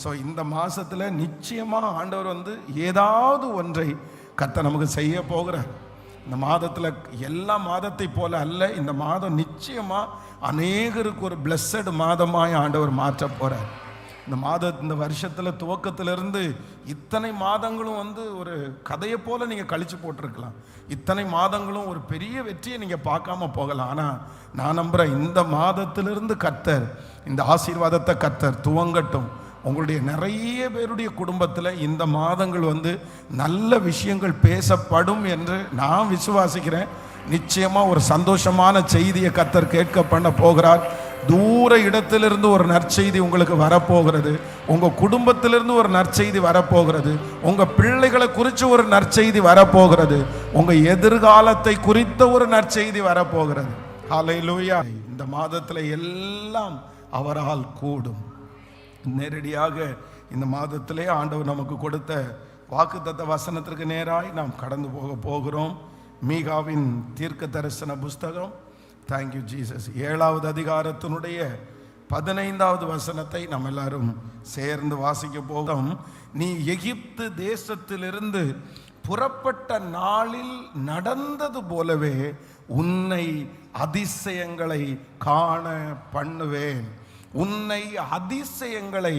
So இந்த மாதத்தில் நிச்சயமாக ஆண்டவர் ஏதாவது ஒன்றை கர்த்தர் நமக்கு செய்ய போகிறார். இந்த மாதத்தில் எல்லா மாதத்தை போல அல்ல, இந்த மாதம் நிச்சயமாக அநேகருக்கு ஒரு பிளஸட் மாதமாய் ஆண்டவர் மாற்ற போகிறார். இந்த வருஷத்தில் துவக்கத்திலிருந்து இத்தனை மாதங்களும் ஒரு கதையை போல் நீங்கள் கழிச்சு போட்டிருக்கலாம். இத்தனை மாதங்களும் ஒரு பெரிய வெற்றியை நீங்கள் பார்க்காம போகலாம். ஆனால் நான் நம்புகிறேன், இந்த மாதத்திலிருந்து கர்த்தர் இந்த ஆசீர்வாதத்தை கர்த்தர் துவங்கட்டும். உங்களுடைய நிறைய பேருடைய குடும்பத்தில் இந்த மாதங்கள் நல்ல விஷயங்கள் பேசப்படும் என்று நான் விசுவாசிக்கிறேன். நிச்சயமாக ஒரு சந்தோஷமான செய்தியை கர்த்தர் கேட்க பண்ண போகிறார். தூர இடத்திலிருந்து ஒரு நற்செய்தி உங்களுக்கு வரப்போகிறது. உங்கள் குடும்பத்திலிருந்து ஒரு நற்செய்தி வரப்போகிறது. உங்கள் பிள்ளைகளை குறித்து ஒரு நற்செய்தி வரப்போகிறது. உங்கள் எதிர்காலத்தை குறித்த ஒரு நற்செய்தி வரப்போகிறது. ஹல்லேலூயா. இந்த மாதத்தில் எல்லாம் அவரால் கூடும். நேரடியாக இந்த மாதத்திலே ஆண்டவர் நமக்கு கொடுத்த வாக்குத்தத்த வசனத்திற்கு நேராய் நாம் கடந்து போகிறோம். மீகாவின் தீர்க்க தரிசன புஸ்தகம், தேங்க்யூ ஜீசஸ், 7வது அதிகாரத்தினுடைய 15வது வசனத்தை நாம் எல்லாரும் சேர்ந்து வாசிக்க போகிறோம். நீ எகிப்து தேசத்திலிருந்து புறப்பட்ட நாளில் நடந்தது போலவே உன்னை அதிசயங்களை காண பண்ணுவேன். உன்னை அதிசயங்களை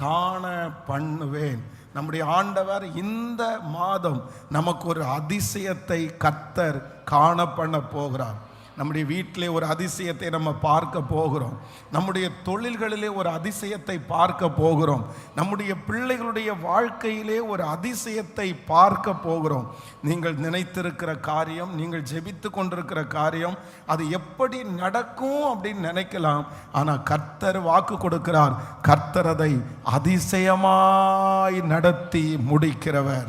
காண பண்ணுவேன். நம்முடைய ஆண்டவர் இந்த மாதம் நமக்கு ஒரு அதிசயத்தை கர்த்தர் காண பண்ண போகிறார். நம்முடைய வீட்டிலே ஒரு அதிசயத்தை நம்ம பார்க்க போகிறோம். நம்முடைய தொழில்களிலே ஒரு அதிசயத்தை பார்க்க போகிறோம். நம்முடைய பிள்ளைகளுடைய வாழ்க்கையிலே ஒரு அதிசயத்தை பார்க்க போகிறோம். நீங்கள் நினைத்திருக்கிற காரியம், நீங்கள் ஜெபித்து கொண்டிருக்கிற காரியம், அது எப்படி நடக்கும் அப்படின்னு நினைக்கலாம். ஆனால் கர்த்தர் வாக்கு கொடுக்கிறார். கர்த்தர் அதை அதிசயமாய் நடத்தி முடிக்கிறவர்.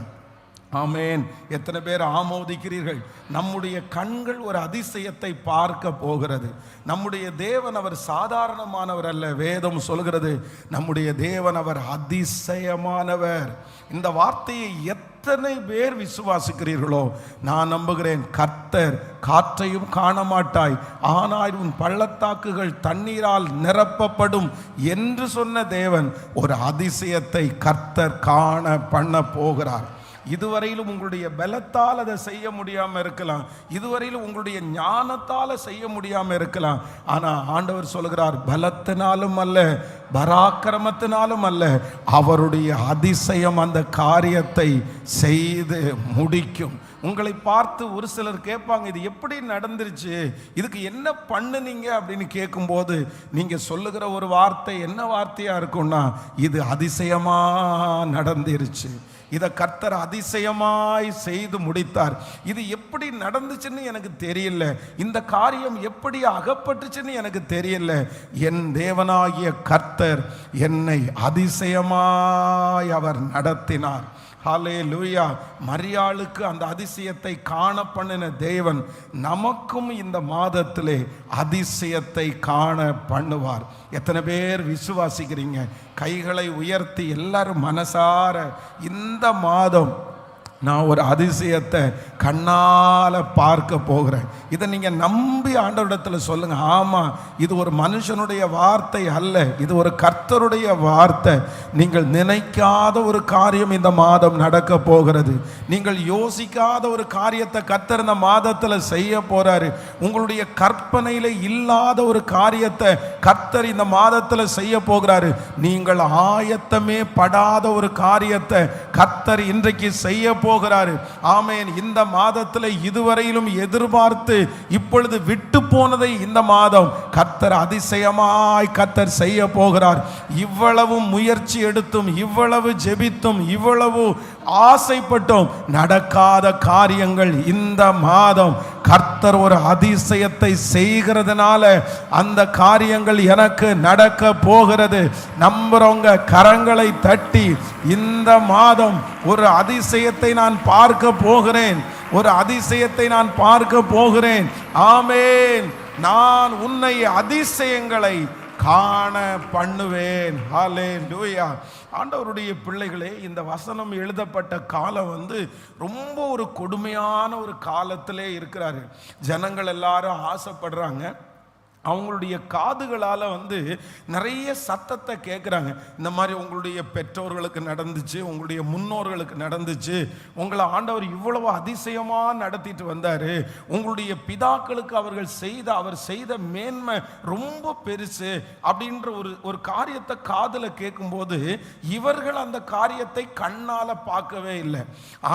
ஆமேன். எத்தனை பேர் ஆமோதிக்கிறீர்கள்? நம்முடைய கண்கள் ஒரு அதிசயத்தை பார்க்க போகிறது. நம்முடைய தேவன் அவர் சாதாரணமானவர் அல்ல. வேதம் சொல்கிறது நம்முடைய தேவன் அவர் அதிசயமானவர். இந்த வார்த்தையை எத்தனை பேர் விசுவாசிக்கிறீர்களோ நான் நம்புகிறேன். கர்த்தர் காற்றையும் காண மாட்டாய், ஆனால் உன் பள்ளத்தாக்குகள் தண்ணீரால் நிரப்பப்படும் என்று சொன்ன தேவன் ஒரு அதிசயத்தை கர்த்தர் காண பண்ண போகிறார். இதுவரையிலும் உங்களுடைய பலத்தால் அதை செய்ய முடியாமல் இருக்கலாம். இதுவரையிலும் உங்களுடைய ஞானத்தால் செய்ய முடியாமல் இருக்கலாம். ஆனால் ஆண்டவர் சொல்கிறார், பலத்தினாலும் அல்ல, பராக்கிரமத்தினாலும் அல்ல, அவருடைய அதிசயம் அந்த காரியத்தை செய்து முடிக்கும். உங்களை பார்த்து ஒரு சிலர் கேட்பாங்க, இது எப்படி நடந்துருச்சு, இதுக்கு என்ன பண்ணுனீங்க அப்படின்னு கேட்கும்போது நீங்கள் சொல்லுகிற ஒரு வார்த்தை என்ன வார்த்தையாக இருக்கும்னா, இது அதிசயமாக நடந்துருச்சு, இதை கர்த்தர் அதிசயமாய் செய்து முடித்தார். இது எப்படி நடந்துச்சுன்னு எனக்கு தெரியல, இந்த காரியம் எப்படி அகப்பட்டுச்சுன்னு எனக்கு தெரியல. என் தேவனாகிய கர்த்தர் என்னை அதிசயமாய் அவர் நடத்தினார். ஹல்லேலூயா. மரியாளுக்கு அந்த அதிசயத்தை காண பண்ணின தேவன் நமக்கும் இந்த மாதத்திலே அதிசயத்தை காண பண்ணுவார். எத்தனை பேர் விசுவாசிக்கிறீங்க? கைகளை உயர்த்தி எல்லாரும் மனசார இந்த மாதம் நான் ஒரு அதிசயத்தை கண்ணால் பார்க்க போகிறேன். இதை நீங்கள் நம்பி ஆண்டவரிடத்தில் சொல்லுங்கள். ஆமாம், இது ஒரு மனுஷனுடைய வார்த்தை அல்ல, இது ஒரு கர்த்தருடைய வார்த்தை. நீங்கள் நினைக்காத ஒரு காரியம் இந்த மாதம் நடக்க போகிறது. நீங்கள் யோசிக்காத ஒரு காரியத்தை கர்த்தர் இந்த மாதத்தில் செய்ய போகிறாரு. உங்களுடைய கற்பனையில் இல்லாத ஒரு காரியத்தை கர்த்தர் இந்த மாதத்தில் செய்ய போகிறாரு. நீங்கள் ஆயத்தமே படாத ஒரு காரியத்தை கர்த்தர் இன்றைக்கு செய்ய போகிறாரு. ஆமென். இந்த மாதத்தில் இதுவரையிலும் எதிர்பார்த்து இப்பொழுது விட்டு போனதை இந்த மாதம் கர்த்தர் அதிசயமாய் கர்த்தர் செய்ய போகிறார். இவ்வளவு முயற்சி எடுத்தும், இவ்வளவு ஜெபித்தும், இவ்வளவு ஆசைப்பட்டும் நடக்காத காரியங்கள் இந்த மாதம் கர்த்தர் ஒரு அதிசயத்தை செய்கிறதுனால அந்த காரியங்கள் எனக்கு நடக்க போகிறது. நம்புறவங்க கரங்களை தட்டி, இந்த மாதம் ஒரு அதிசயத்தை நான் பார்க்க போகிறேன், ஒரு அதிசயத்தை நான் பார்க்க போகிறேன். ஆமென். நான் உன்னை அதிசயங்களை காண பண்ணுவேன். ஹல்லேலூயா. ஆண்டவருடைய பிள்ளைகளே, இந்த வசனம் எழுதப்பட்ட காலம் ரொம்ப ஒரு கொடுமையான ஒரு காலத்திலே இருக்கிறாரு. ஜனங்கள் எல்லாரும் ஆசைப்படுறாங்க, அவங்களுடைய காதுகளால் நிறைய சத்தத்தை கேட்குறாங்க. இந்த மாதிரி உங்களுடைய பெற்றோர்களுக்கு நடந்துச்சு, உங்களுடைய முன்னோர்களுக்கு நடந்துச்சு, உங்களை ஆண்டவர் இவ்வளவு அதிசயமாக நடத்திட்டு வந்தார், உங்களுடைய பிதாக்களுக்கு அவர் செய்த மேன்மை ரொம்ப பெருசு அப்படின்ற ஒரு காரியத்தை காதில் கேட்கும்போது இவர்கள் அந்த காரியத்தை கண்ணால் பார்க்கவே இல்லை.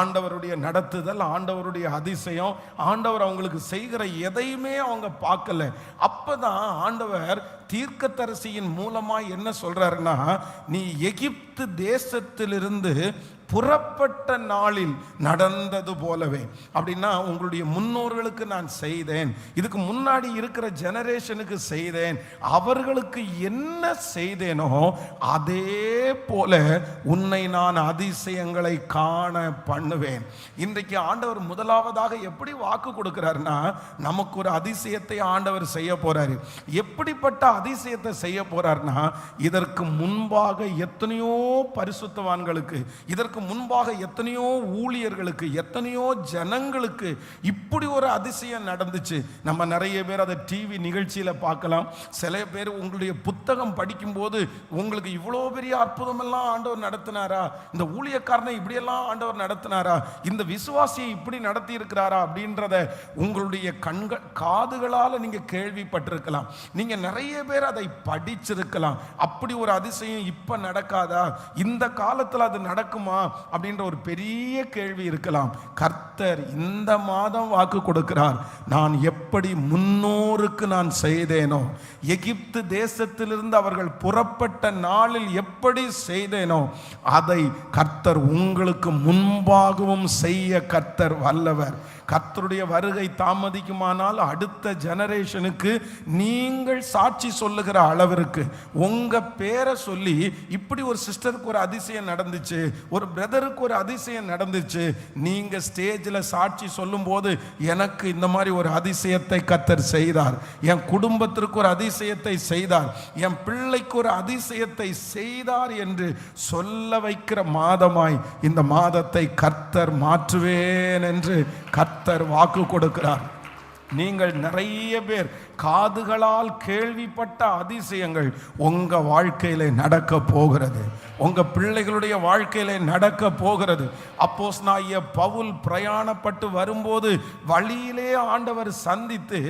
ஆண்டவருடைய நடத்துதல், ஆண்டவருடைய அதிசயம், ஆண்டவர் அவங்களுக்கு செய்கிற எதையுமே அவங்க பார்க்கல. அப்பதான் ஆண்டவர் தீர்க்கதரிசியின் மூலமா என்ன சொல்றாருன்னா, நீ எகிப்து தேசத்திலிருந்து புறப்பட்ட நாளில் நடந்தது போலவே. அப்படின்னா உங்களுடைய முன்னோர்களுக்கு நான் செய்தேன், இதுக்கு முன்னாடி இருக்கிற ஜெனரேஷனுக்கு செய்தேன், அவர்களுக்கு என்ன செய்தேனோ அதே போல உன்னை நான் அதிசயங்களை காண பண்ணுவேன். இன்றைக்கு ஆண்டவர் முதலாவதாக எப்படி வாக்கு கொடுக்கிறார்னா, நமக்கு ஒரு அதிசயத்தை ஆண்டவர் செய்ய போறாரு. எப்படிப்பட்ட அதிசயத்தை செய்ய போறார்னா, இதற்கு முன்பாக எத்தனையோ பரிசுத்தவான்களுக்கு, இதற்கு முன்பாக எத்தனையோ ஊழியர்களுக்கு, எத்தனையோ ஜனங்களுக்கு இப்படி ஒரு அதிசயம் நடந்துச்சு. நம்ம நிறைய பேர் அதை டிவி நிகழ்ச்சியில பார்க்கலாம். சில பேர் உங்களுடைய புத்தகம் படிக்கும்போது உங்களுக்கு இவ்வளோ பெரிய அற்புதம் எல்லாம் ஆண்டவர் நடத்தினாரா, இந்த ஊழியக்காரனை இப்படியெல்லாம் ஆண்டவர் நடத்தினாரா, இந்த விசுவாசியை இப்படி நடத்தி இருக்கிறாரா அப்படின்றத உங்களுடைய காதுகளால் நீங்க கேள்விப்பட்டிருக்கலாம். நீங்க நிறைய பேர் அதை படிச்சிருக்கலாம். அப்படி ஒரு அதிசயம் இப்ப நடக்காதா, இந்த காலத்தில் அது நடக்குமா அப்படின்ற ஒரு பெரிய கேள்வி இருக்கலாம். கர்த்தர் இந்த மாதம் வாக்கு கொடுக்கிறார், நான் எப்படி முன்னோருக்கு நான் செய்தேனோ, எகிப்து தேசத்திலிருந்து அவர்கள் புறப்பட்ட நாளில் எப்படி செய்தேனோ அதை கர்த்தர் உங்களுக்கு முன்பாகவும் செய்ய கர்த்தர் வல்லவர். கர்த்தருடைய வருகை தாமதிக்குமானால் அடுத்த ஜெனரேஷனுக்கு நீங்கள் சாட்சி சொல்லுகிற அளவிற்கு உங்க பேரை சொல்லி, இப்படி ஒரு சிஸ்டருக்கு ஒரு அதிசயம் நடந்துச்சு, ஒரு பிரதருக்கு ஒரு அதிசயம் நடந்துச்சு, நீங்க ஸ்டேஜில் சாட்சி சொல்லும் போது எனக்கு இந்த மாதிரி ஒரு அதிசயத்தை கர்த்தர் செய்தார், என் குடும்பத்திற்கு ஒரு அதிசயத்தை செய்தார், என் பிள்ளைக்கு ஒரு அதிசயத்தை செய்தார் என்று சொல்ல வைக்கிற மாதமாய் இந்த மாதத்தை கர்த்தர் மாற்றுவேன் என்று கர்த்தர் வாக்கு கொடுக்கிறார். நீங்கள் நிறைய பேர் காதுகளால் கேள்விப்பட்ட அதிசயங்கள் உங்க வாழ்க்கையில நடக்க போகிறது, உங்க பிள்ளைகளுடைய வாழ்க்கையில நடக்க போகிறது. அப்போஸ்தலனாகிய பவுல் பிரயாணப்பட்டு வரும்போது வழியிலே ஆண்டவர் சந்தித்து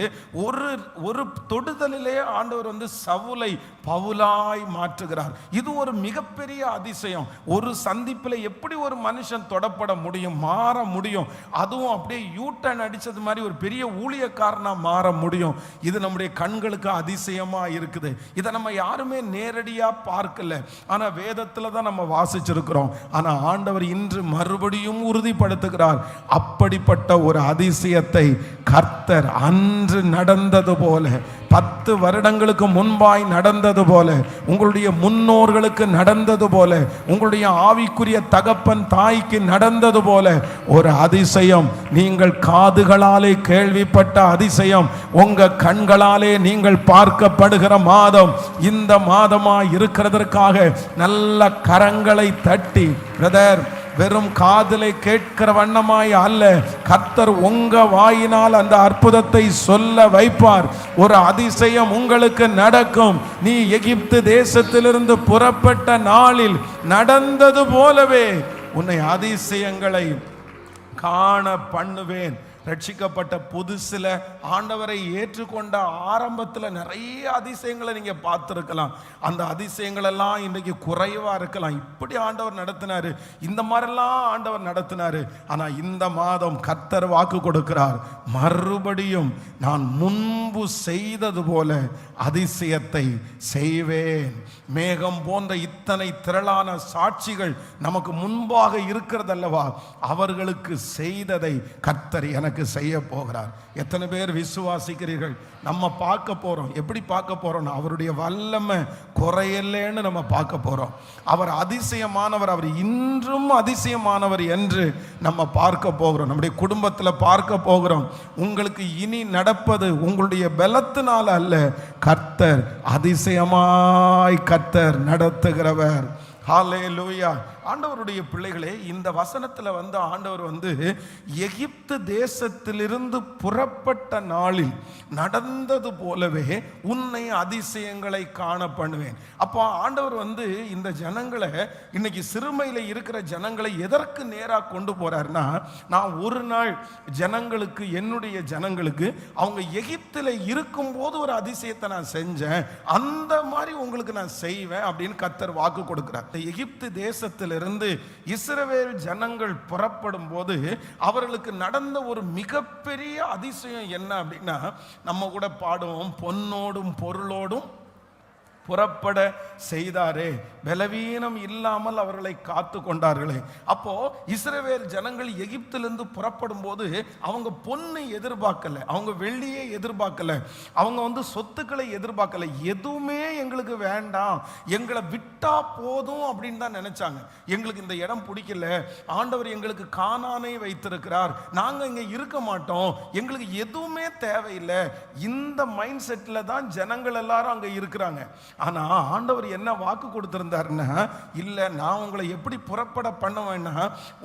ஒரு தொடுதலிலே ஆண்டவர் சவுலை பவுலாய் மாற்றுகிறார். இது ஒரு மிகப்பெரிய அதிசயம். ஒரு சந்திப்பில் எப்படி ஒரு மனுஷன் தொடப்பட முடியும், மாற முடியும், அதுவும் அப்படியே யூட்டன் அடிச்சது மாதிரி ஒரு பெரிய ஊழியக்காரனா மாற முடியும். இது நம்முடைய கண்களுக்கு அதிசயமா இருக்குது. இதை நம்ம யாருமே நேரடியா பார்க்கல, ஆனா வேதத்துல தான் நம்ம வாசிச்சிருக்கிறோம். ஆனா ஆண்டவர் இன்று மறுபடியும் உறுதிப்படுத்துகிறார். அப்படிப்பட்ட ஒரு அதிசயத்தை கர்த்தர் அன்று நடந்தது போல, 10 வருடங்களுக்கு முன்பாய் நடந்தது போல, உங்களுடைய முன்னோர்களுக்கு நடந்தது போல, உங்களுடைய ஆவிக்குரிய தகப்பன் தாய்க்கு நடந்தது போல ஒரு அதிசயம், நீங்கள் காதுகளாலே கேள்விப்பட்ட அதிசயம் உங்க கண்களாலே நீங்கள் பார்க்கப்படுகிற மாதம் இந்த மாதமா இருக்கிறதற்காக நல்ல கரங்களை தட்டி, பிரதர் வெறும் காதலை கேட்கிற வண்ணமாய் அல்ல, கர்த்தர் உங்க வாயினால் அந்த அற்புதத்தை சொல்ல வைப்பார். ஒரு அதிசயம் உங்களுக்கு நடக்கும். நீ எகிப்து தேசத்திலிருந்து புறப்பட்ட நாளில் நடந்தது போலவே உன்னை அதிசயங்களை காண பண்ணுவேன். ரட்சிக்கப்பட்ட புதுசில் ஆண்டவரை ஏற்றுக்கொண்ட ஆரம்பத்தில் நிறைய அதிசயங்களை நீங்கள் பார்த்துருக்கலாம். அந்த அதிசயங்கள் எல்லாம் இன்றைக்கு குறைவாக இருக்கலாம். இப்படி ஆண்டவர் நடத்தினார், இந்த மாதிரிலாம் ஆண்டவர் நடத்தினார். ஆனால் இந்த மாதம் கர்த்தர் வாக்கு கொடுக்கிறார், மறுபடியும் நான் முன்பு செய்தது போல அதிசயத்தை செய்வேன். மேகம் போன்ற இத்தனை திரளான சாட்சிகள் நமக்கு முன்பாக இருக்கிறதல்லவா, அவர்களுக்கு செய்ததை கர்த்தர் எனக்கு செய்ய போகிறார். எத்தனை பேர் விசுவாசிக்கிறீர்கள்? நம்ம பார்க்க போறோம். எப்படி பார்க்க போறோம்? அவருடைய வல்லமை குறையலன்னு நம்ம பார்க்க போறோம். அவர் அதிசயமானவர், அவர் இன்றும் அதிசயமானவர் என்று நம்ம பார்க்க போகிறோம். நம்முடைய குடும்பத்தில் பார்க்க போகிறோம். உங்களுக்கு இனி நடப்பது உங்களுடைய பலத்தினால அல்ல, கர்த்தர் அதிசயமாய் கர்த்தர் நடத்துகிறவர். ஹல்லேலூயா. ஆண்டவருடைய பிள்ளைகளே, இந்த வசனத்துல ஆண்டவர் எகிப்து தேசத்திலிருந்து புறப்பட்ட நாளில் நடந்தது போலவே உன்னை அதிசயங்களை காண பண்ணுவேன். அப்போ ஆண்டவர் இந்த ஜனங்களை, இன்னைக்கு சிறுமையில இருக்கிற ஜனங்களை எதற்கு நேரா கொண்டு போறாருன்னா, நான் ஒரு நாள் ஜனங்களுக்கு, என்னுடைய ஜனங்களுக்கு அவங்க எகிப்தில் இருக்கும்போது ஒரு அதிசயத்தை நான் செஞ்சேன், அந்த மாதிரி உங்களுக்கு நான் செய்வேன் அப்படின்னு கர்த்தர் வாக்கு கொடுக்கிறார். எகிப்து தேசத்திலிருந்து இஸ்ரவேல் ஜனங்கள் புறப்படும் போது அவர்களுக்கு நடந்த ஒரு மிகப்பெரிய அதிசயம் என்ன அப்படின்னா, நம்ம கூட பாடுவோம், பொன்னோடும் பொருளோடும் புறப்பட செய்தாரே, பலவீனம் இல்லாமல் அவர்களை காத்து கொண்டார்களே. அப்போ இஸ்ரவேல் ஜனங்கள் எகிப்திலிருந்து புறப்படும் போது அவங்க பொண்ணை எதிர்பார்க்கல, அவங்க வெள்ளியை எதிர்பார்க்கல, அவங்க சொத்துக்களை எதிர்பார்க்கல, எதுவுமே எங்களுக்கு வேண்டாம், எங்களை விட்டா போதும் அப்படின்னு தான் நினைச்சாங்க. எங்களுக்கு இந்த இடம் பிடிக்கல, ஆண்டவர் எங்களுக்கு கானானை வைத்திருக்கிறார், நாங்க இங்க இருக்க மாட்டோம், எங்களுக்கு எதுவுமே தேவையில்லை, இந்த மைண்ட் செட்ல தான் ஜனங்கள் எல்லாரும் அங்க இருக்கிறாங்க. ஆனா ஆண்டவர் என்ன வாக்கு கொடுத்திருந்தாருன்னா, இல்ல நான் உங்களை எப்படி புறப்பட பண்ணுவேன்னா,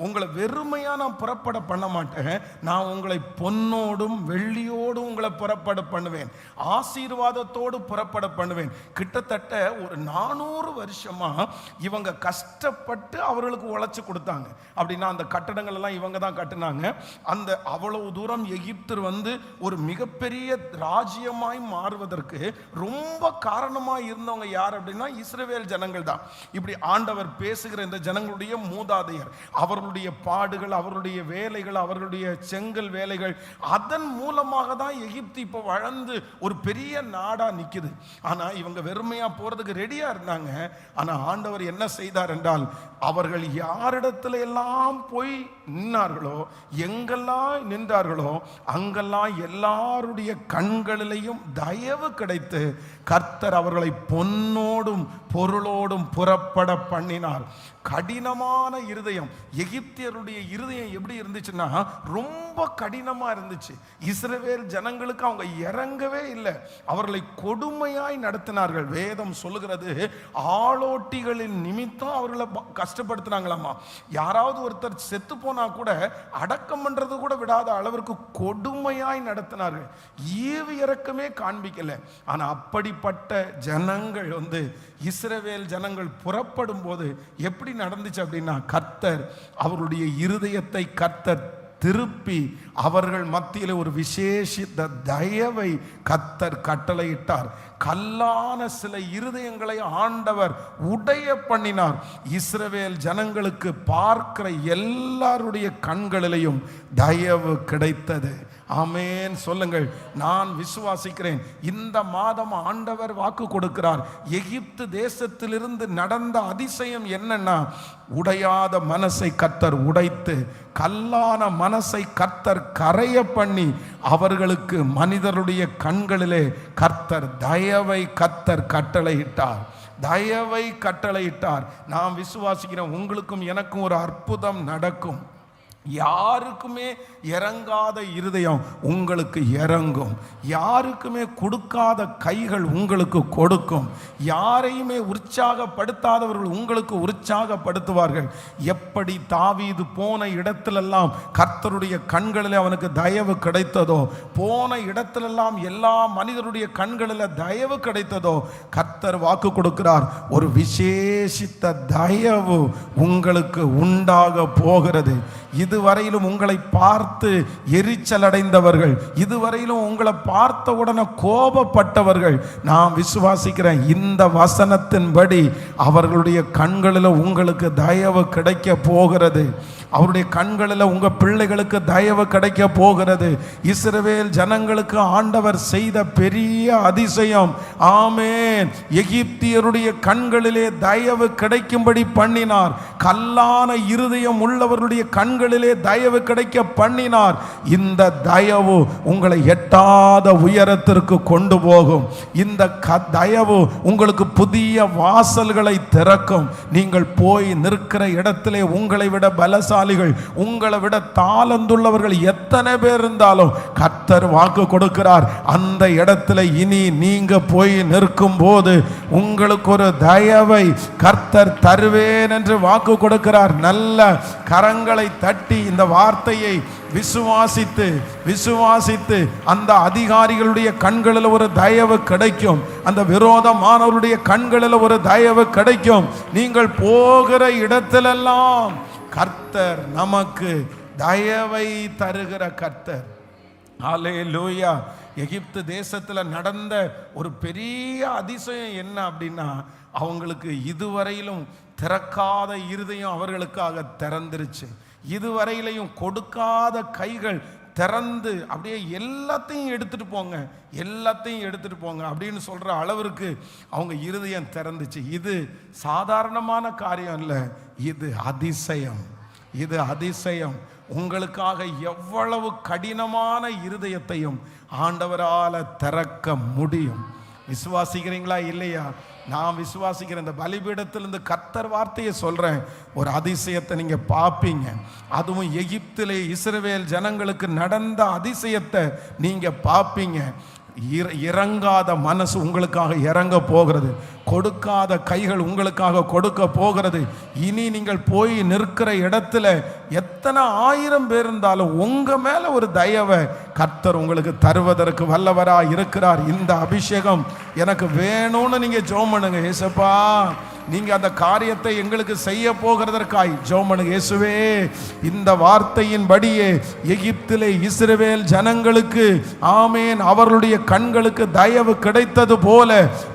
உங்களை வெறுமையா நான் புறப்பட பண்ண மாட்டேன், நான் உங்களை பொன்னோடும் வெள்ளியோடும் உங்களை புறப்பட பண்ணுவேன், ஆசீர்வாதத்தோடு புறப்பட பண்ணுவேன். கிட்டத்தட்ட ஒரு 400 வருஷமா இவங்க கஷ்டப்பட்டு அவர்களுக்கு உழைச்சு கொடுத்தாங்க. அப்படின்னா அந்த கட்டடங்கள் எல்லாம் இவங்க தான் கட்டினாங்க. அந்த அவ்வளவு தூரம் எகிப்து ஒரு மிகப்பெரிய ராஜ்யமாய் மாறுவதற்கு ரொம்ப காரணமாய் இருந்தவங்க யார் அப்படின்னா இஸ்ரவேல் ஜனங்கள் தான். இப்படி ஆண்டவர் பேசுகிற இந்த ஜனங்களுடைய மூதாதையர், அவர்களுடைய பாடுகள், அவர்களுடைய வேலைகள், அவர்களுடைய செங்கல் வேலைகள், அதன் மூலமாக தான் எகிப்து இப்போ வளர்ந்து ஒரு பெரிய நாடா நிக்குது. ஆனா இவங்க வெறுமையா போறதுக்கு ரெடியா இருந்தாங்க. ஆனா ஆண்டவர் என்ன செய்தார் என்றால், அவர்கள் யாரிடத்துல எல்லாம் போய் நின்றார்களோ, எங்கெல்லாம் நின்றார்களோ, அங்கெல்லாம் எல்லாருடைய கண்களிலையும் தயவு கிடைத்து கர்த்தர் அவர்களை பொன்னோடும் பொருளோடும் புறப்பட பண்ணினார். கடினமான இருதயம், எகிப்தியருடைய இருதயம் எப்படி இருந்துச்சுன்னா ரொம்ப கடினமா இருந்துச்சு. இஸ்ரவேல் ஜனங்களுக்கு அவங்க இறங்கவே இல்லை, அவர்களை கொடுமையாய் நடத்தினார்கள். வேதம் சொல்லுகிறது, ஆளோட்டிகளின் நிமித்தம் அவர்களை கஷ்டப்படுத்தினாங்களாமா. யாராவது ஒருத்தர் செத்து போனா கூட அடக்கம் பண்றது கூட விடாத அளவிற்கு கொடுமையாய் நடத்தினார்கள். ஈவு இறக்கமே காண்பிக்கல. ஆனா அப்படிப்பட்ட ஜனங்கள் இஸ்ரவேல் ஜனங்கள் புறப்படும் போது எப்படி நடந்துச்சு அப்படின்னா, கர்த்தர் அவருடைய இருதயத்தை கர்த்தர் திருப்பி அவர்கள் மத்தியில் ஒரு விசேஷித்த தயவை கர்த்தர் கட்டளையிட்டார். கல்லான சில இருதயங்களை ஆண்டவர் உடைய பண்ணினார். இஸ்ரவேல் ஜனங்களுக்கு பார்க்கிற எல்லாருடைய கண்களிலையும் தயவு கிடைத்தது. ஆமென் சொல்லுங்கள். நான் விசுவாசிக்கிறேன், இந்த மாதம் ஆண்டவர் வாக்கு கொடுக்கிறார். எகிப்து தேசத்திலிருந்து நடந்த அதிசயம் என்னன்னா, உடையாத மனசை கர்த்தர் உடைத்து, கல்லான மனசை கர்த்தர் கரைய பண்ணி, அவர்களுக்கு மனிதருடைய கண்களிலே கர்த்தர் தயவை கர்த்தர் கட்டளையிட்டார். தயவை கட்டளையிட்டார். நான் விசுவாசிக்கிறேன், உங்களுக்கும் எனக்கும் ஒரு அற்புதம் நடக்கும். யாருக்குமே இறங்காத இருதயம் உங்களுக்கு இறங்கும். யாருக்குமே கொடுக்காத கைகள் உங்களுக்கு கொடுக்கும். யாரையுமே உற்சாகப்படுத்தாதவர்கள் உங்களுக்கு உற்சாகப்படுத்துவார்கள். எப்படி தாவீது போன இடத்திலெல்லாம் கர்த்தருடைய கண்களில் அவனுக்கு தயவு கிடைத்ததோ, போன இடத்திலெல்லாம் எல்லா மனிதருடைய கண்களில் தயவு கிடைத்ததோ, கர்த்தர் வாக்கு கொடுக்கிறார், ஒரு விசேஷித்த தயவு உங்களுக்கு உண்டாக போகிறது. இதுவரையிலும் உங்களை பார்த்து எரிச்சல் அடைந்தவர்கள், இதுவரையிலும் உங்களை பார்த்த உடனே கோபப்பட்டவர்கள், நான் விசுவாசிக்கிறேன், இந்த வசனத்தின்படி அவர்களுடைய கண்களில் உங்களுக்கு தயவு கிடைக்க போகிறது. அவருடைய கண்களில் உங்க பிள்ளைகளுக்கு தயவு கிடைக்க போகிறது. இஸ்ரவேல் ஜனங்களுக்கு ஆண்டவர் செய்த பெரிய அதிசயம், ஆமென், எகிப்தியருடைய கண்களிலே தயவு கிடைக்கும்படி பண்ணினார். கல்லான இருதயம் உள்ளவர்களுடைய கண்களில் கண்களிலே தயவு கிடைக்க பண்ணினார். இந்த தயவு உங்களை எட்டாத உயரத்திற்கு கொண்டு போகும். இந்த தயவு உங்களுக்கு புதிய வாசல்களை திறக்கும். நீங்கள் போய் நிற்கிற இடத்திலே உங்களை விட பலசாலிகள், உங்களை விட தாளந்துள்ளவர்கள் எத்தனை பேர் இருந்தாலும் கர்த்தர் வாக்கு கொடுக்கிறார், அந்த இடத்துல இனி நீங்க போய் நிற்கும் போது உங்களுக்கு ஒரு தயவை கர்த்தர் தருவேன் என்று வாக்கு கொடுக்கிறார். நல்ல கரங்களை தட்டி இந்த வார்த்தையை விசுவாசித்து விசுவாசித்து அந்த அதிகாரிகளுடைய கண்களில் ஒரு தயவு கிடைக்கும், அந்த விரோதமானவருடைய கண்களில் ஒரு தயவு கிடைக்கும். நீங்கள் போகிற இடத்திலெல்லாம் கர்த்தர் நமக்கு தயவை தருகிற கர்த்தர். ஹல்லேலூயா. எகிப்து தேசத்தில் நடந்த ஒரு பெரிய அதிசயம் என்ன அப்படின்னா, அவங்களுக்கு இதுவரையிலும் திறக்காத இருதயம் அவர்களுக்காக திறந்துருச்சு. இதுவரையிலையும் கொடுக்காத கைகள் திறந்து அப்படியே எல்லாத்தையும் எடுத்துட்டு போங்க, எல்லாத்தையும் எடுத்துட்டு போங்க அப்படின்னு சொல்ற அளவிற்கு அவங்க இருதயம் திறந்துச்சு. இது சாதாரணமான காரியம் இல்லை, இது அதிசயம், இது அதிசயம். உங்களுக்காக எவ்வளவு கடினமான இருதயத்தையும் ஆண்டவரால திறக்க முடியும். விசுவாசிக்கிறீங்களா இல்லையா? நான் விசுவாசிக்கிறேன். இந்த பலிபீடத்திலிருந்து கர்த்தர் வார்த்தையை சொல்றேன், ஒரு அதிசயத்தை நீங்க பார்ப்பீங்க. அதுவும் எகிப்திலே இஸ்ரவேல் ஜனங்களுக்கு நடந்த அதிசயத்தை நீங்க பார்ப்பீங்க. இறங்காத மனசு உங்களுக்காக இறங்க போகிறது, கொடுக்காத கைகள் உங்களுக்காக கொடுக்க போகிறது. இனி நீங்கள் போய் நிற்கிற இடத்துல எத்தனை ஆயிரம் பேர் இருந்தாலும் உங்க மேல ஒரு தயவை கர்த்தர் உங்களுக்கு தருவதற்கு வல்லவரா இருக்கிறார். இந்த அபிஷேகம் எனக்கு வேணும்னு நீங்க ஜெபம் பண்ணுங்க. ஏசப்பா, நீங்க அந்த காரியத்தை எங்களுக்கு செய்ய போகிறதற்காய் ஜெபம் பண்ணுங்க. இயேசுவே, இந்த வார்த்தையின்படியே எகிப்திலே இஸ்ரவேல் ஜனங்களுக்கு ஆமேன் அவர்களுடைய கண்களுக்கு தயவு கிடைத்தது போல